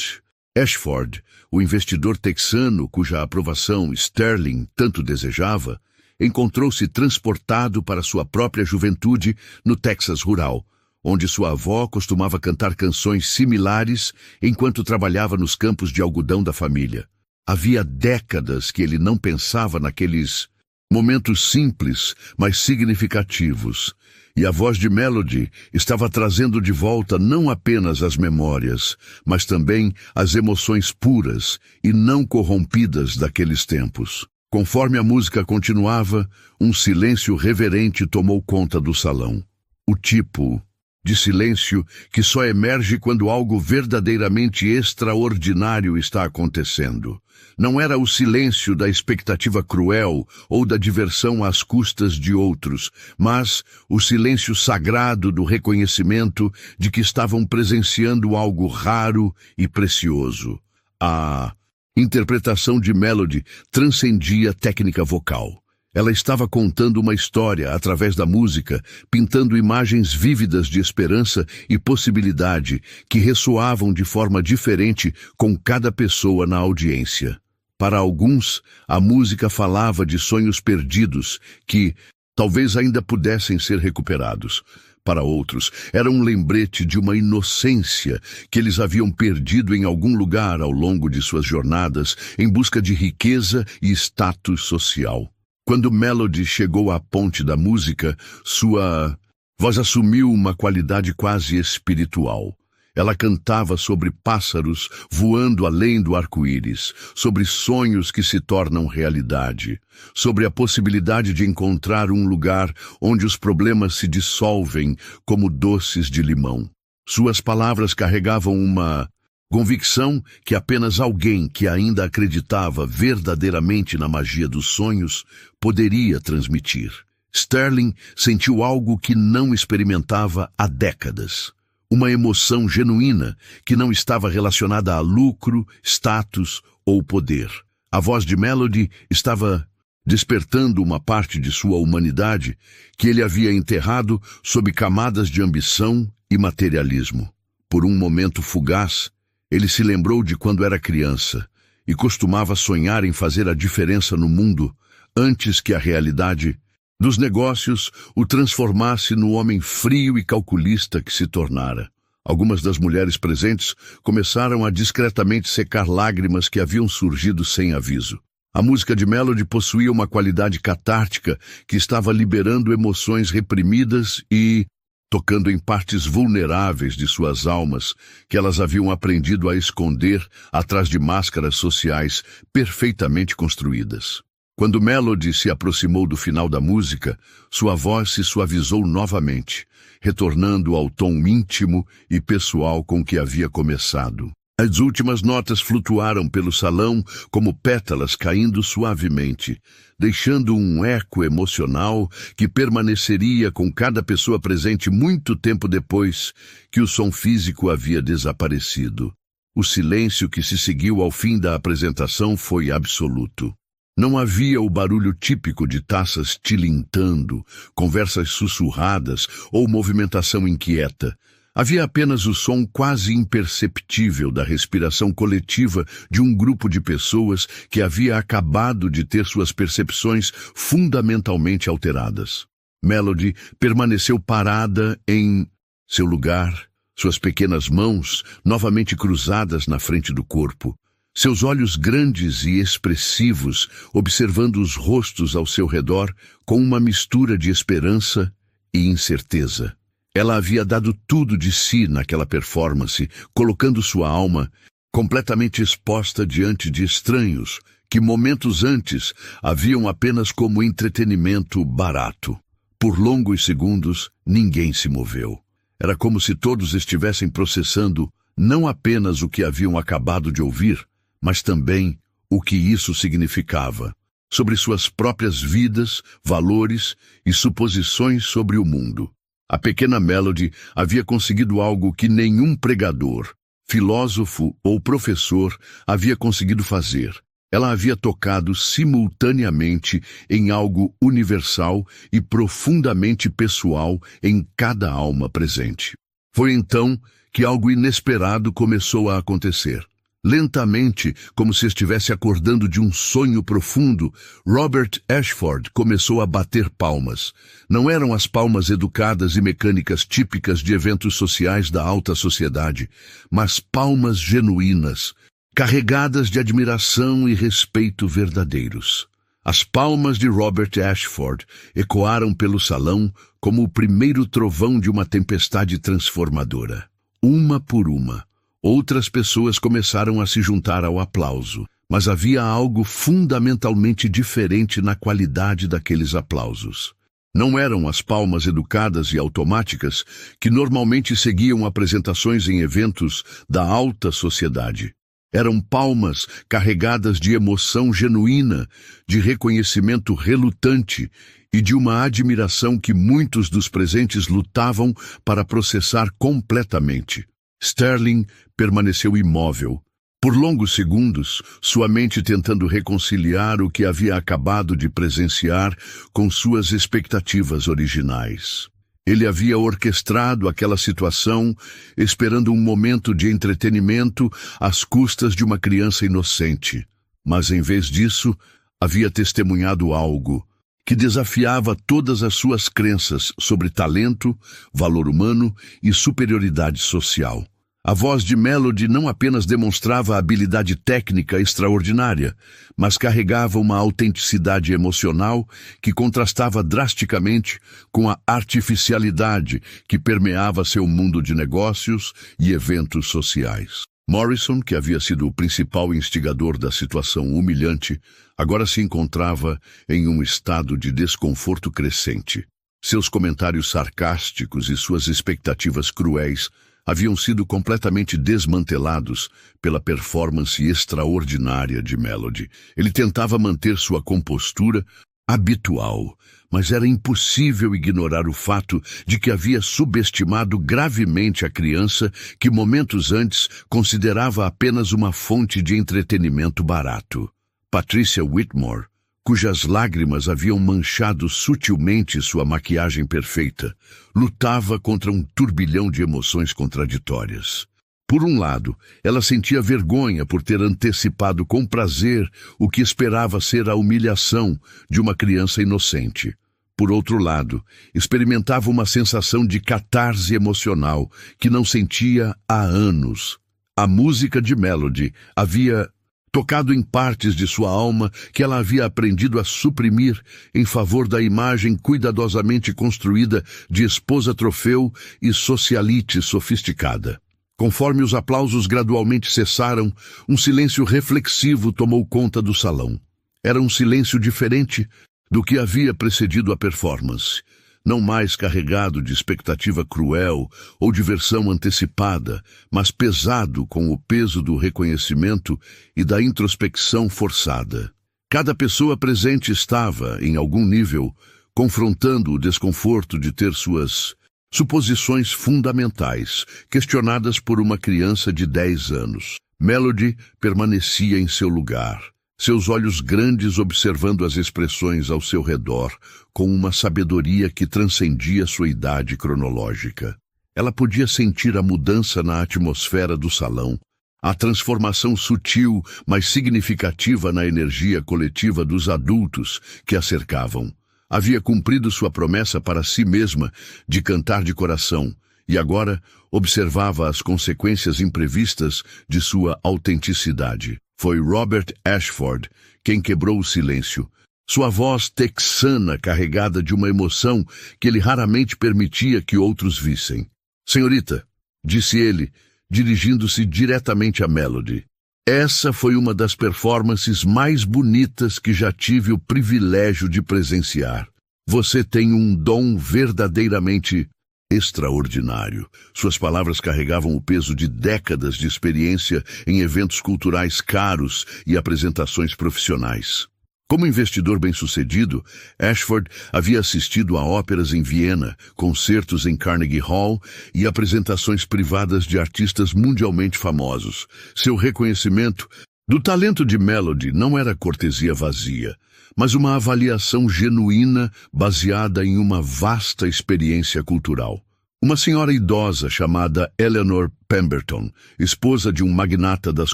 Ashford, o investidor texano cuja aprovação Sterling tanto desejava, encontrou-se transportado para sua própria juventude no Texas rural, onde sua avó costumava cantar canções similares enquanto trabalhava nos campos de algodão da família. Havia décadas que ele não pensava naqueles momentos simples, mas significativos, e a voz de Melody estava trazendo de volta não apenas as memórias, mas também as emoções puras e não corrompidas daqueles tempos. Conforme a música continuava, um silêncio reverente tomou conta do salão. O tipo de silêncio que só emerge quando algo verdadeiramente extraordinário está acontecendo. Não era o silêncio da expectativa cruel ou da diversão às custas de outros, mas o silêncio sagrado do reconhecimento de que estavam presenciando algo raro e precioso. A interpretação de Melody transcendia a técnica vocal. Ela estava contando uma história através da música, pintando imagens vívidas de esperança e possibilidade que ressoavam de forma diferente com cada pessoa na audiência. Para alguns, a música falava de sonhos perdidos que talvez ainda pudessem ser recuperados. Para outros, era um lembrete de uma inocência que eles haviam perdido em algum lugar ao longo de suas jornadas em busca de riqueza e status social. Quando Melody chegou à ponte da música, sua voz assumiu uma qualidade quase espiritual. Ela cantava sobre pássaros voando além do arco-íris, sobre sonhos que se tornam realidade, sobre a possibilidade de encontrar um lugar onde os problemas se dissolvem como doces de limão. Suas palavras carregavam uma convicção que apenas alguém que ainda acreditava verdadeiramente na magia dos sonhos poderia transmitir. Sterling sentiu algo que não experimentava há décadas. uma emoção genuína que não estava relacionada a lucro, status ou poder. A voz de Melody estava despertando uma parte de sua humanidade que ele havia enterrado sob camadas de ambição e materialismo. Por um momento fugaz, ele se lembrou de quando era criança e costumava sonhar em fazer a diferença no mundo antes que a realidade dos negócios o transformasse no homem frio e calculista que se tornara. Algumas das mulheres presentes começaram a discretamente secar lágrimas que haviam surgido sem aviso. A música de Melody possuía uma qualidade catártica que estava liberando emoções reprimidas e tocando em partes vulneráveis de suas almas que elas haviam aprendido a esconder atrás de máscaras sociais perfeitamente construídas. Quando Melody se aproximou do final da música, sua voz se suavizou novamente, retornando ao tom íntimo e pessoal com que havia começado. As últimas notas flutuaram pelo salão como pétalas caindo suavemente, deixando um eco emocional que permaneceria com cada pessoa presente muito tempo depois que o som físico havia desaparecido. O silêncio que se seguiu ao fim da apresentação foi absoluto. Não havia o barulho típico de taças tilintando, conversas sussurradas ou movimentação inquieta. Havia apenas o som quase imperceptível da respiração coletiva de um grupo de pessoas que havia acabado de ter suas percepções fundamentalmente alteradas. Melody permaneceu parada em seu lugar, suas pequenas mãos novamente cruzadas na frente do corpo. Seus olhos grandes e expressivos observando os rostos ao seu redor com uma mistura de esperança e incerteza. Ela havia dado tudo de si naquela performance, colocando sua alma completamente exposta diante de estranhos que momentos antes haviam apenas como entretenimento barato. Por longos segundos, ninguém se moveu. Era como se todos estivessem processando não apenas o que haviam acabado de ouvir, mas também o que isso significava, sobre suas próprias vidas, valores e suposições sobre o mundo. A pequena Melody havia conseguido algo que nenhum pregador, filósofo ou professor havia conseguido fazer. Ela havia tocado simultaneamente em algo universal e profundamente pessoal em cada alma presente. Foi então que algo inesperado começou a acontecer. Lentamente, como se estivesse acordando de um sonho profundo, Robert Ashford começou a bater palmas. Não eram as palmas educadas e mecânicas típicas de eventos sociais da alta sociedade, mas palmas genuínas, carregadas de admiração e respeito verdadeiros. As palmas de Robert Ashford ecoaram pelo salão como o primeiro trovão de uma tempestade transformadora. Uma por uma, outras pessoas começaram a se juntar ao aplauso, mas havia algo fundamentalmente diferente na qualidade daqueles aplausos. Não eram as palmas educadas e automáticas que normalmente seguiam apresentações em eventos da alta sociedade. Eram palmas carregadas de emoção genuína, de reconhecimento relutante e de uma admiração que muitos dos presentes lutavam para processar completamente. Sterling permaneceu imóvel. Por longos segundos, sua mente tentando reconciliar o que havia acabado de presenciar com suas expectativas originais. Ele havia orquestrado aquela situação, esperando um momento de entretenimento às custas de uma criança inocente. Mas, em vez disso, havia testemunhado algo que desafiava todas as suas crenças sobre talento, valor humano e superioridade social. A voz de Melody não apenas demonstrava habilidade técnica extraordinária, mas carregava uma autenticidade emocional que contrastava drasticamente com a artificialidade que permeava seu mundo de negócios e eventos sociais. Morrison, que havia sido o principal instigador da situação humilhante, agora se encontrava em um estado de desconforto crescente. Seus comentários sarcásticos e suas expectativas cruéis haviam sido completamente desmantelados pela performance extraordinária de Melody. Ele tentava manter sua compostura habitual, mas era impossível ignorar o fato de que havia subestimado gravemente a criança que momentos antes considerava apenas uma fonte de entretenimento barato. Patricia Whitmore, cujas lágrimas haviam manchado sutilmente sua maquiagem perfeita, lutava contra um turbilhão de emoções contraditórias. Por um lado, ela sentia vergonha por ter antecipado com prazer o que esperava ser a humilhação de uma criança inocente. Por outro lado, experimentava uma sensação de catarse emocional que não sentia há anos. A música de Melody havia tocado em partes de sua alma que ela havia aprendido a suprimir em favor da imagem cuidadosamente construída de esposa troféu e socialite sofisticada. Conforme os aplausos gradualmente cessaram, um silêncio reflexivo tomou conta do salão. Era um silêncio diferente do que havia precedido a performance, não mais carregado de expectativa cruel ou diversão antecipada, mas pesado com o peso do reconhecimento e da introspecção forçada. Cada pessoa presente estava, em algum nível, confrontando o desconforto de ter suas suposições fundamentais, questionadas por uma criança de 10 anos. Melody permanecia em seu lugar, seus olhos grandes observando as expressões ao seu redor, com uma sabedoria que transcendia sua idade cronológica. Ela podia sentir a mudança na atmosfera do salão, a transformação sutil, mas significativa na energia coletiva dos adultos que a cercavam. Havia cumprido sua promessa para si mesma de cantar de coração, e agora observava as consequências imprevistas de sua autenticidade. Foi Robert Ashford quem quebrou o silêncio. Sua voz texana carregada de uma emoção que ele raramente permitia que outros vissem. "Senhorita", disse ele, dirigindo-se diretamente a Melody, "essa foi uma das performances mais bonitas que já tive o privilégio de presenciar. Você tem um dom verdadeiramente extraordinário." Suas palavras carregavam o peso de décadas de experiência em eventos culturais caros e apresentações profissionais. Como investidor bem-sucedido, Ashford havia assistido a óperas em Viena, concertos em Carnegie Hall e apresentações privadas de artistas mundialmente famosos. Seu reconhecimento do talento de Melody não era cortesia vazia, mas uma avaliação genuína baseada em uma vasta experiência cultural. Uma senhora idosa chamada Eleanor Pemberton, esposa de um magnata das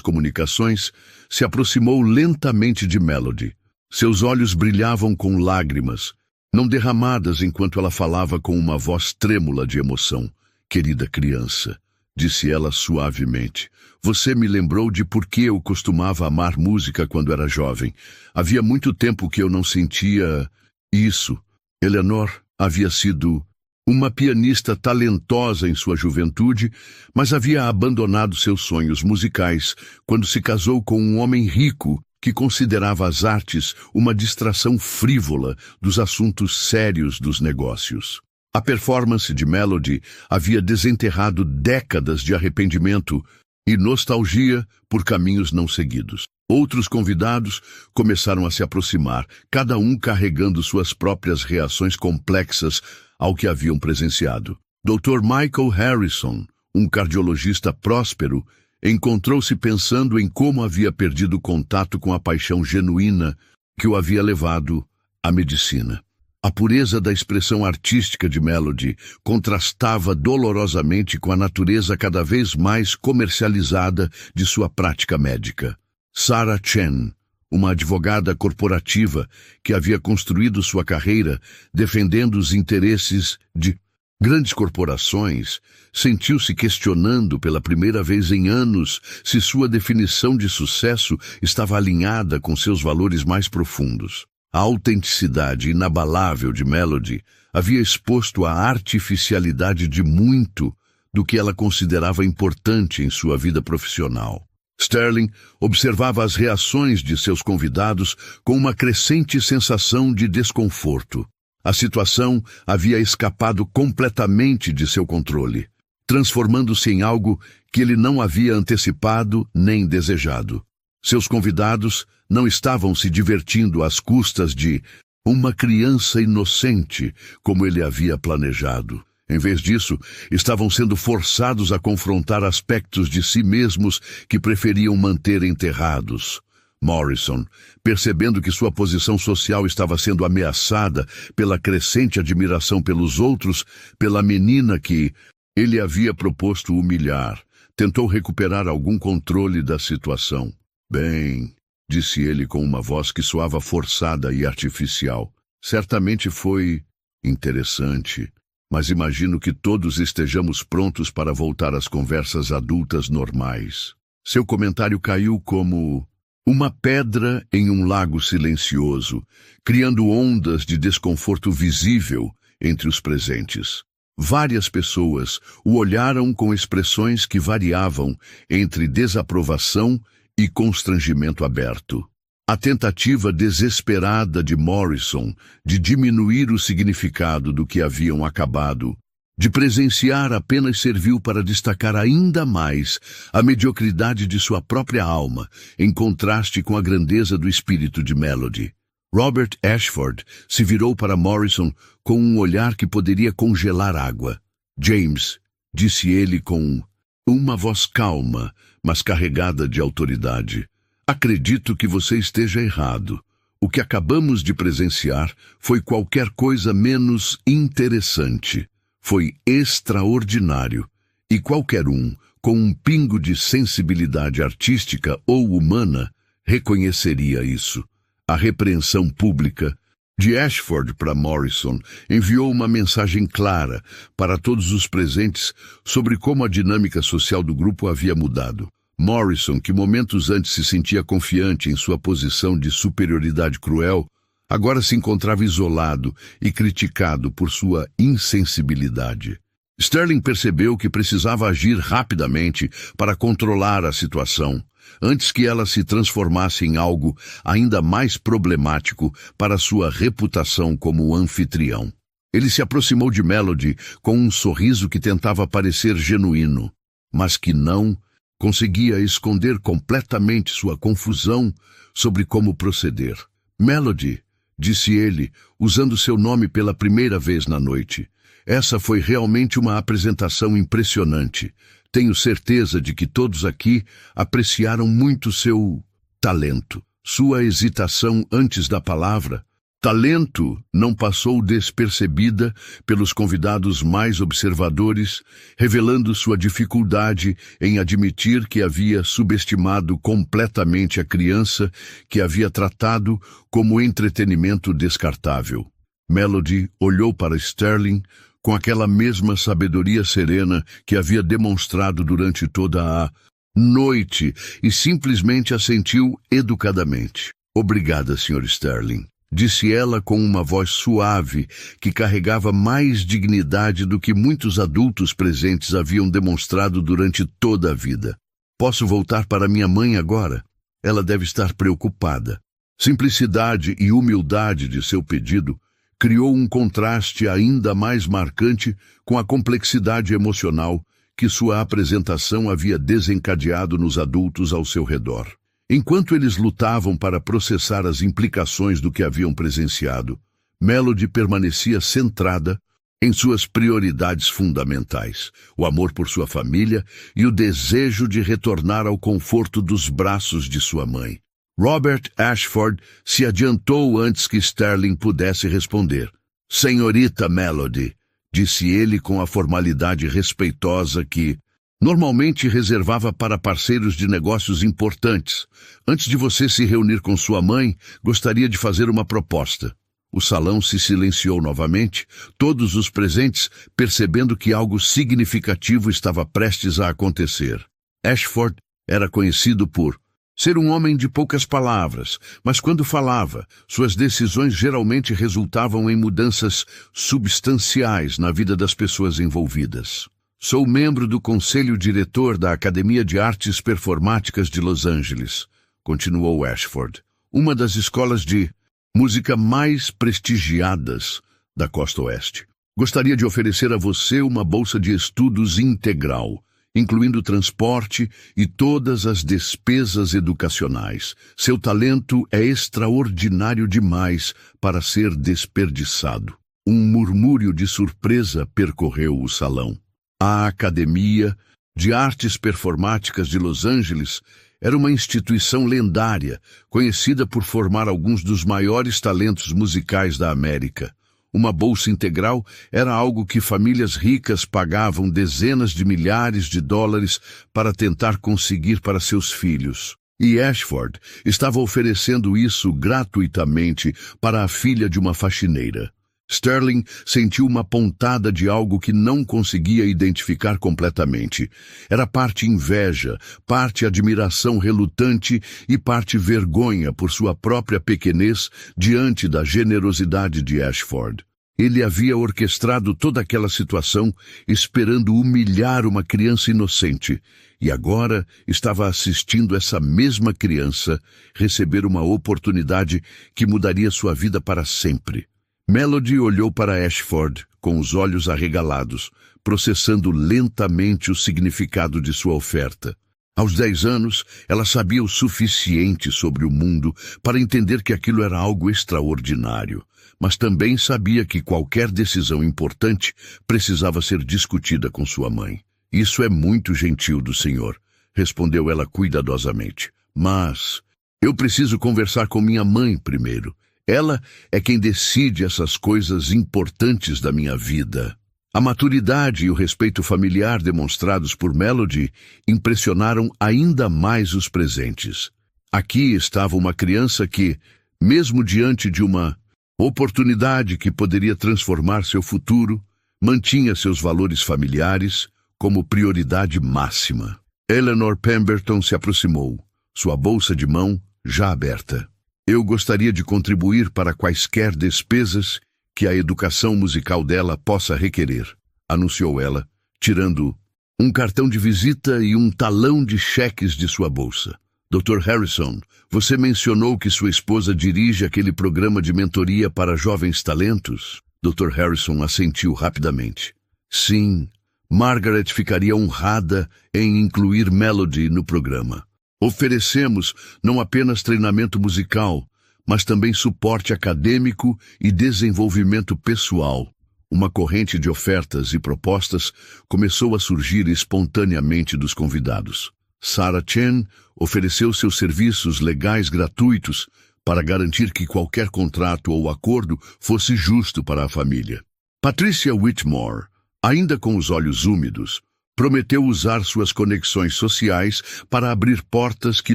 comunicações, se aproximou lentamente de Melody. Seus olhos brilhavam com lágrimas, não derramadas enquanto ela falava com uma voz trêmula de emoção. "Querida criança", disse ela suavemente, "você me lembrou de por que eu costumava amar música quando era jovem. Havia muito tempo que eu não sentia isso." Eleanor havia sido uma pianista talentosa em sua juventude, mas havia abandonado seus sonhos musicais quando se casou com um homem rico que considerava as artes uma distração frívola dos assuntos sérios dos negócios. A performance de Melody havia desenterrado décadas de arrependimento e nostalgia por caminhos não seguidos. Outros convidados começaram a se aproximar, cada um carregando suas próprias reações complexas ao que haviam presenciado. Dr. Michael Harrison, um cardiologista próspero, encontrou-se pensando em como havia perdido contato com a paixão genuína que o havia levado à medicina. A pureza da expressão artística de Melody contrastava dolorosamente com a natureza cada vez mais comercializada de sua prática médica. Sarah Chen, uma advogada corporativa que havia construído sua carreira defendendo os interesses de grandes corporações, sentiu-se questionando pela primeira vez em anos se sua definição de sucesso estava alinhada com seus valores mais profundos. A autenticidade inabalável de Melody havia exposto a artificialidade de muito do que ela considerava importante em sua vida profissional. Sterling observava as reações de seus convidados com uma crescente sensação de desconforto. A situação havia escapado completamente de seu controle, transformando-se em algo que ele não havia antecipado nem desejado. Seus convidados não estavam se divertindo às custas de Uma criança inocente, como ele havia planejado. Em vez disso, estavam sendo forçados a confrontar aspectos de si mesmos que preferiam manter enterrados. Morrison, percebendo que sua posição social estava sendo ameaçada pela crescente admiração pelos outros, pela menina que ele havia proposto humilhar, tentou recuperar algum controle da situação. Bem, disse ele com uma voz que soava forçada e artificial. Certamente foi interessante, mas imagino que todos estejamos prontos para voltar às conversas adultas normais. Seu comentário caiu como uma pedra em um lago silencioso, criando ondas de desconforto visível entre os presentes. Várias pessoas o olharam com expressões que variavam entre desaprovação e constrangimento aberto. A tentativa desesperada de Morrison de diminuir o significado do que haviam acabado de presenciar apenas serviu para destacar ainda mais a mediocridade de sua própria alma, em contraste com a grandeza do espírito de Melody. Robert Ashford se virou para Morrison com um olhar que poderia congelar água. James, disse ele com uma voz calma, mas carregada de autoridade. Acredito que você esteja errado. O que acabamos de presenciar foi qualquer coisa menos interessante. Foi extraordinário, e qualquer um, com um pingo de sensibilidade artística ou humana, reconheceria isso. A repreensão pública de Ashford para Morrison enviou uma mensagem clara para todos os presentes sobre como a dinâmica social do grupo havia mudado. Morrison, que momentos antes se sentia confiante em sua posição de superioridade cruel, agora se encontrava isolado e criticado por sua insensibilidade. Sterling percebeu que precisava agir rapidamente para controlar a situação, antes que ela se transformasse em algo ainda mais problemático para sua reputação como anfitrião. Ele se aproximou de Melody com um sorriso que tentava parecer genuíno, mas que não conseguia esconder completamente sua confusão sobre como proceder. Melody, disse ele, usando seu nome pela primeira vez na noite. Essa foi realmente uma apresentação impressionante. Tenho certeza de que todos aqui apreciaram muito seu talento. Sua hesitação antes da palavra, talento, não passou despercebida pelos convidados mais observadores, revelando sua dificuldade em admitir que havia subestimado completamente a criança que havia tratado como entretenimento descartável. Melody olhou para Sterling com aquela mesma sabedoria serena que havia demonstrado durante toda a noite e simplesmente assentiu educadamente. Obrigada, Sr. Sterling, disse ela com uma voz suave que carregava mais dignidade do que muitos adultos presentes haviam demonstrado durante toda a vida. Posso voltar para minha mãe agora? Ela deve estar preocupada. Simplicidade e humildade de seu pedido criou um contraste ainda mais marcante com a complexidade emocional que sua apresentação havia desencadeado nos adultos ao seu redor. Enquanto eles lutavam para processar as implicações do que haviam presenciado, Melody permanecia centrada em suas prioridades fundamentais, o amor por sua família e o desejo de retornar ao conforto dos braços de sua mãe. Robert Ashford se adiantou antes que Sterling pudesse responder. Senhorita Melody, disse ele com a formalidade respeitosa que normalmente reservava para parceiros de negócios importantes. Antes de você se reunir com sua mãe, gostaria de fazer uma proposta. O salão se silenciou novamente, todos os presentes percebendo que algo significativo estava prestes a acontecer. Ashford era conhecido por ser um homem de poucas palavras, mas quando falava, suas decisões geralmente resultavam em mudanças substanciais na vida das pessoas envolvidas. Sou membro do conselho diretor da Academia de Artes Performáticas de Los Angeles, continuou Ashford, uma das escolas de música mais prestigiadas da Costa Oeste. Gostaria de oferecer a você uma bolsa de estudos integral, incluindo transporte e todas as despesas educacionais. Seu talento é extraordinário demais para ser desperdiçado. Um murmúrio de surpresa percorreu o salão. A Academia de Artes Performáticas de Los Angeles era uma instituição lendária, conhecida por formar alguns dos maiores talentos musicais da América. Uma bolsa integral era algo que famílias ricas pagavam dezenas de milhares de dólares para tentar conseguir para seus filhos. E Ashford estava oferecendo isso gratuitamente para a filha de uma faxineira. Sterling sentiu uma pontada de algo que não conseguia identificar completamente. Era parte inveja, parte admiração relutante e parte vergonha por sua própria pequenez diante da generosidade de Ashford. Ele havia orquestrado toda aquela situação esperando humilhar uma criança inocente e agora estava assistindo essa mesma criança receber uma oportunidade que mudaria sua vida para sempre. Melody olhou para Ashford com os olhos arregalados, processando lentamente o significado de sua oferta. Aos 10 anos, ela sabia o suficiente sobre o mundo para entender que aquilo era algo extraordinário, mas também sabia que qualquer decisão importante precisava ser discutida com sua mãe. "Isso é muito gentil do senhor", respondeu ela cuidadosamente. "Mas eu preciso conversar com minha mãe primeiro. Ela é quem decide essas coisas importantes da minha vida." A maturidade e o respeito familiar demonstrados por Melody impressionaram ainda mais os presentes. Aqui estava uma criança que, mesmo diante de uma oportunidade que poderia transformar seu futuro, mantinha seus valores familiares como prioridade máxima. Eleanor Pemberton se aproximou, sua bolsa de mão já aberta. "Eu gostaria de contribuir para quaisquer despesas que a educação musical dela possa requerer", anunciou ela, tirando um cartão de visita e um talão de cheques de sua bolsa. "Dr. Harrison, você mencionou que sua esposa dirige aquele programa de mentoria para jovens talentos?" Dr. Harrison assentiu rapidamente. "Sim, Margaret ficaria honrada em incluir Melody no programa. Oferecemos não apenas treinamento musical, mas também suporte acadêmico e desenvolvimento pessoal." Uma corrente de ofertas e propostas começou a surgir espontaneamente dos convidados. Sarah Chen ofereceu seus serviços legais gratuitos para garantir que qualquer contrato ou acordo fosse justo para a família. Patricia Whitmore, ainda com os olhos úmidos, prometeu usar suas conexões sociais para abrir portas que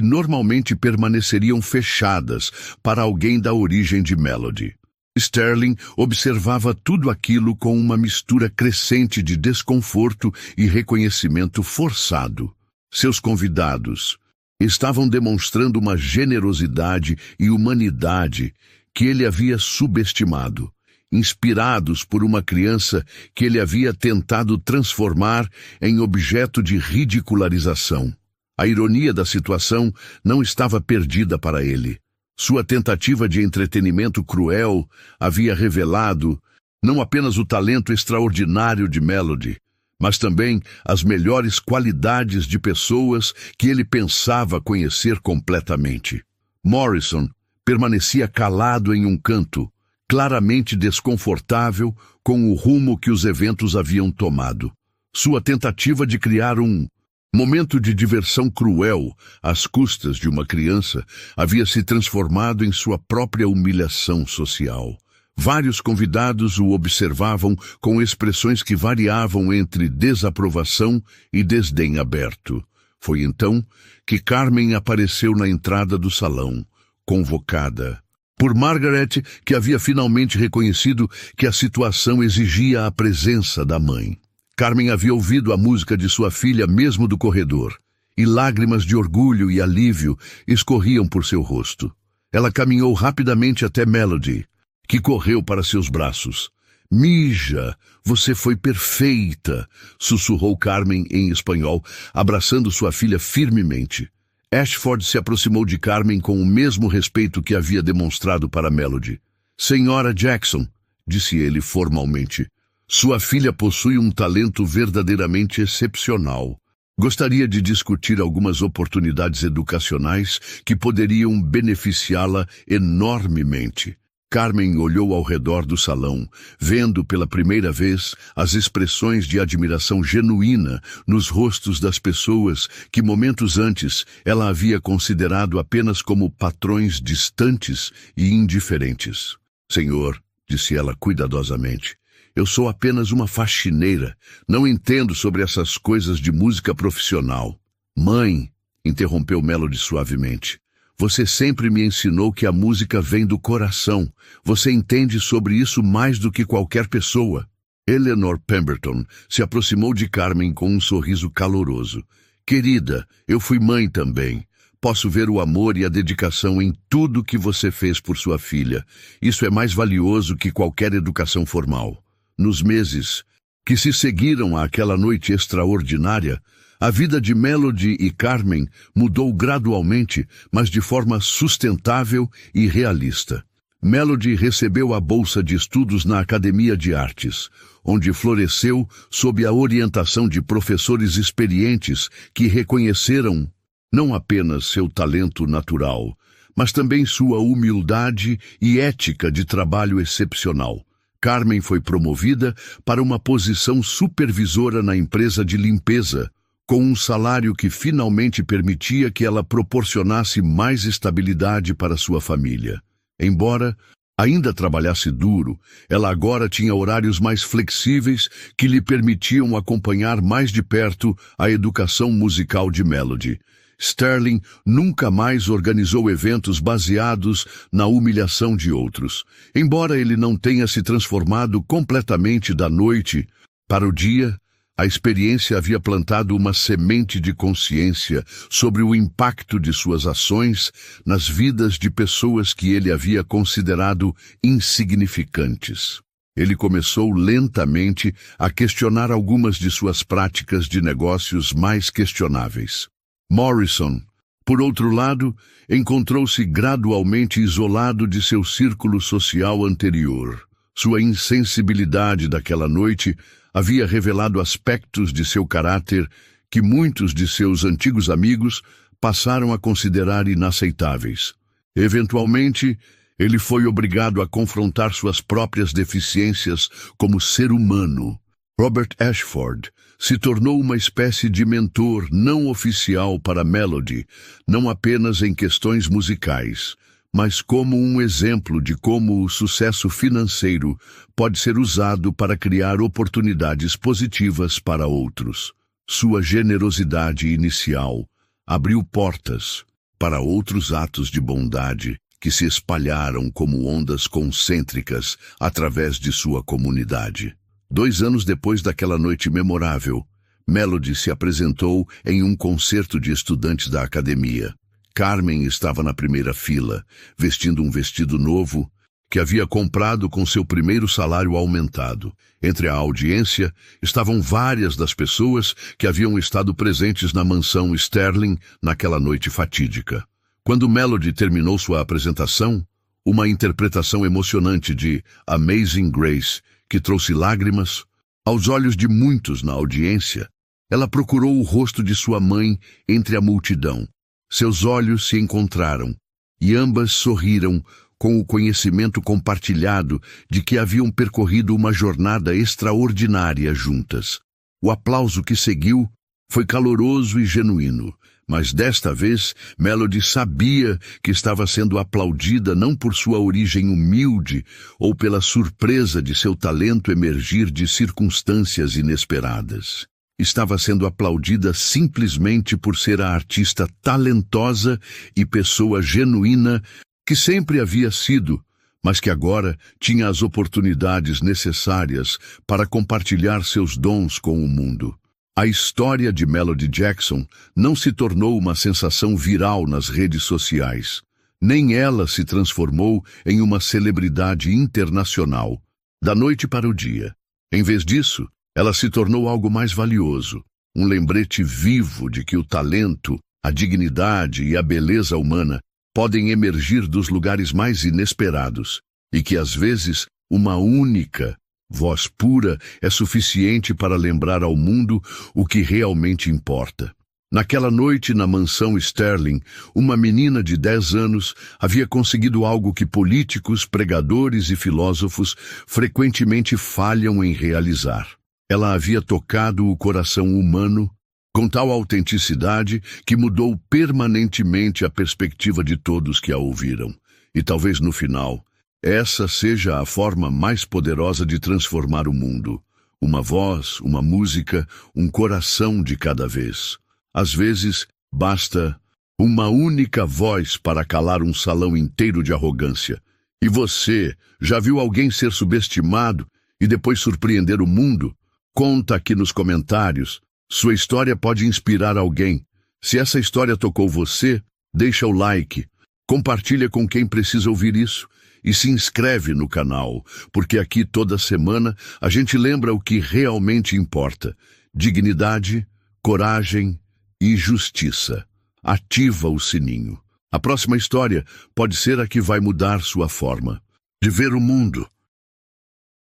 normalmente permaneceriam fechadas para alguém da origem de Melody. Sterling observava tudo aquilo com uma mistura crescente de desconforto e reconhecimento forçado. Seus convidados estavam demonstrando uma generosidade e humanidade que ele havia subestimado, inspirados por uma criança que ele havia tentado transformar em objeto de ridicularização. A ironia da situação não estava perdida para ele. Sua tentativa de entretenimento cruel havia revelado não apenas o talento extraordinário de Melody, mas também as melhores qualidades de pessoas que ele pensava conhecer completamente. Morrison permanecia calado em um canto, claramente desconfortável com o rumo que os eventos haviam tomado. Sua tentativa de criar um momento de diversão cruel às custas de uma criança havia se transformado em sua própria humilhação social. Vários convidados o observavam com expressões que variavam entre desaprovação e desdém aberto. Foi então que Carmen apareceu na entrada do salão, convocada por Margaret, que havia finalmente reconhecido que a situação exigia a presença da mãe. Carmen havia ouvido a música de sua filha mesmo do corredor, e lágrimas de orgulho e alívio escorriam por seu rosto. Ela caminhou rapidamente até Melody, que correu para seus braços. "Mija, você foi perfeita", sussurrou Carmen em espanhol, abraçando sua filha firmemente. Ashford se aproximou de Carmen com o mesmo respeito que havia demonstrado para Melody. "Senhora Jackson", disse ele formalmente, "sua filha possui um talento verdadeiramente excepcional. Gostaria de discutir algumas oportunidades educacionais que poderiam beneficiá-la enormemente. Carmen olhou ao redor do salão, vendo pela primeira vez as expressões de admiração genuína nos rostos das pessoas que momentos antes ela havia considerado apenas como patrões distantes e indiferentes. Senhor, disse ela cuidadosamente, eu sou apenas uma faxineira, não entendo sobre essas coisas de música profissional. Mãe, interrompeu Melody suavemente, você sempre me ensinou que a música vem do coração. Você entende sobre isso mais do que qualquer pessoa. Eleanor Pemberton se aproximou de Carmen com um sorriso caloroso. Querida, eu fui mãe também. Posso ver o amor e a dedicação em tudo que você fez por sua filha. Isso é mais valioso que qualquer educação formal. Nos meses que se seguiram àquela noite extraordinária, a vida de Melody e Carmen mudou gradualmente, mas de forma sustentável e realista. Melody recebeu a bolsa de estudos na Academia de Artes, onde floresceu sob a orientação de professores experientes que reconheceram não apenas seu talento natural, mas também sua humildade e ética de trabalho excepcional. Carmen foi promovida para uma posição supervisora na empresa de limpeza, com um salário que finalmente permitia que ela proporcionasse mais estabilidade para sua família. Embora ainda trabalhasse duro, ela agora tinha horários mais flexíveis que lhe permitiam acompanhar mais de perto a educação musical de Melody. Sterling nunca mais organizou eventos baseados na humilhação de outros. Embora ele não tenha se transformado completamente da noite para o dia, a experiência havia plantado uma semente de consciência sobre o impacto de suas ações nas vidas de pessoas que ele havia considerado insignificantes. Ele começou lentamente a questionar algumas de suas práticas de negócios mais questionáveis. Morrison, por outro lado, encontrou-se gradualmente isolado de seu círculo social anterior. Sua insensibilidade daquela noite havia revelado aspectos de seu caráter que muitos de seus antigos amigos passaram a considerar inaceitáveis. Eventualmente, ele foi obrigado a confrontar suas próprias deficiências como ser humano. Robert Ashford se tornou uma espécie de mentor não oficial para Melody, não apenas em questões musicais, mas como um exemplo de como o sucesso financeiro pode ser usado para criar oportunidades positivas para outros. Sua generosidade inicial abriu portas para outros atos de bondade que se espalharam como ondas concêntricas através de sua comunidade. 2 anos depois daquela noite memorável, Melody se apresentou em um concerto de estudantes da academia. Carmen estava na primeira fila, vestindo um vestido novo que havia comprado com seu primeiro salário aumentado. Entre a audiência estavam várias das pessoas que haviam estado presentes na mansão Sterling naquela noite fatídica. Quando Melody terminou sua apresentação, uma interpretação emocionante de Amazing Grace, que trouxe lágrimas, aos olhos de muitos na audiência, ela procurou o rosto de sua mãe entre a multidão. Seus olhos se encontraram, e ambas sorriram com o conhecimento compartilhado de que haviam percorrido uma jornada extraordinária juntas. O aplauso que seguiu foi caloroso e genuíno, mas desta vez Melody sabia que estava sendo aplaudida não por sua origem humilde ou pela surpresa de seu talento emergir de circunstâncias inesperadas. Estava sendo aplaudida simplesmente por ser a artista talentosa e pessoa genuína que sempre havia sido, mas que agora tinha as oportunidades necessárias para compartilhar seus dons com o mundo. A história de Melody Jackson não se tornou uma sensação viral nas redes sociais. Nem ela se transformou em uma celebridade internacional, da noite para o dia. Em vez disso, ela se tornou algo mais valioso, um lembrete vivo de que o talento, a dignidade e a beleza humana podem emergir dos lugares mais inesperados e que, às vezes, uma única Voz pura é suficiente para lembrar ao mundo o que realmente importa. Naquela noite, na mansão Sterling, uma menina de 10 anos havia conseguido algo que políticos, pregadores e filósofos frequentemente falham em realizar. Ela havia tocado o coração humano com tal autenticidade que mudou permanentemente a perspectiva de todos que a ouviram. E talvez no final, essa seja a forma mais poderosa de transformar o mundo. Uma voz, uma música, um coração de cada vez. Às vezes, basta uma única voz para calar um salão inteiro de arrogância. E você já viu alguém ser subestimado e depois surpreender o mundo? Conta aqui nos comentários. Sua história pode inspirar alguém. Se essa história tocou você, deixa o like, compartilha com quem precisa ouvir isso e se inscreve no canal, porque aqui toda semana a gente lembra o que realmente importa: dignidade, coragem e justiça. Ativa o sininho. A próxima história pode ser a que vai mudar sua forma de ver o mundo.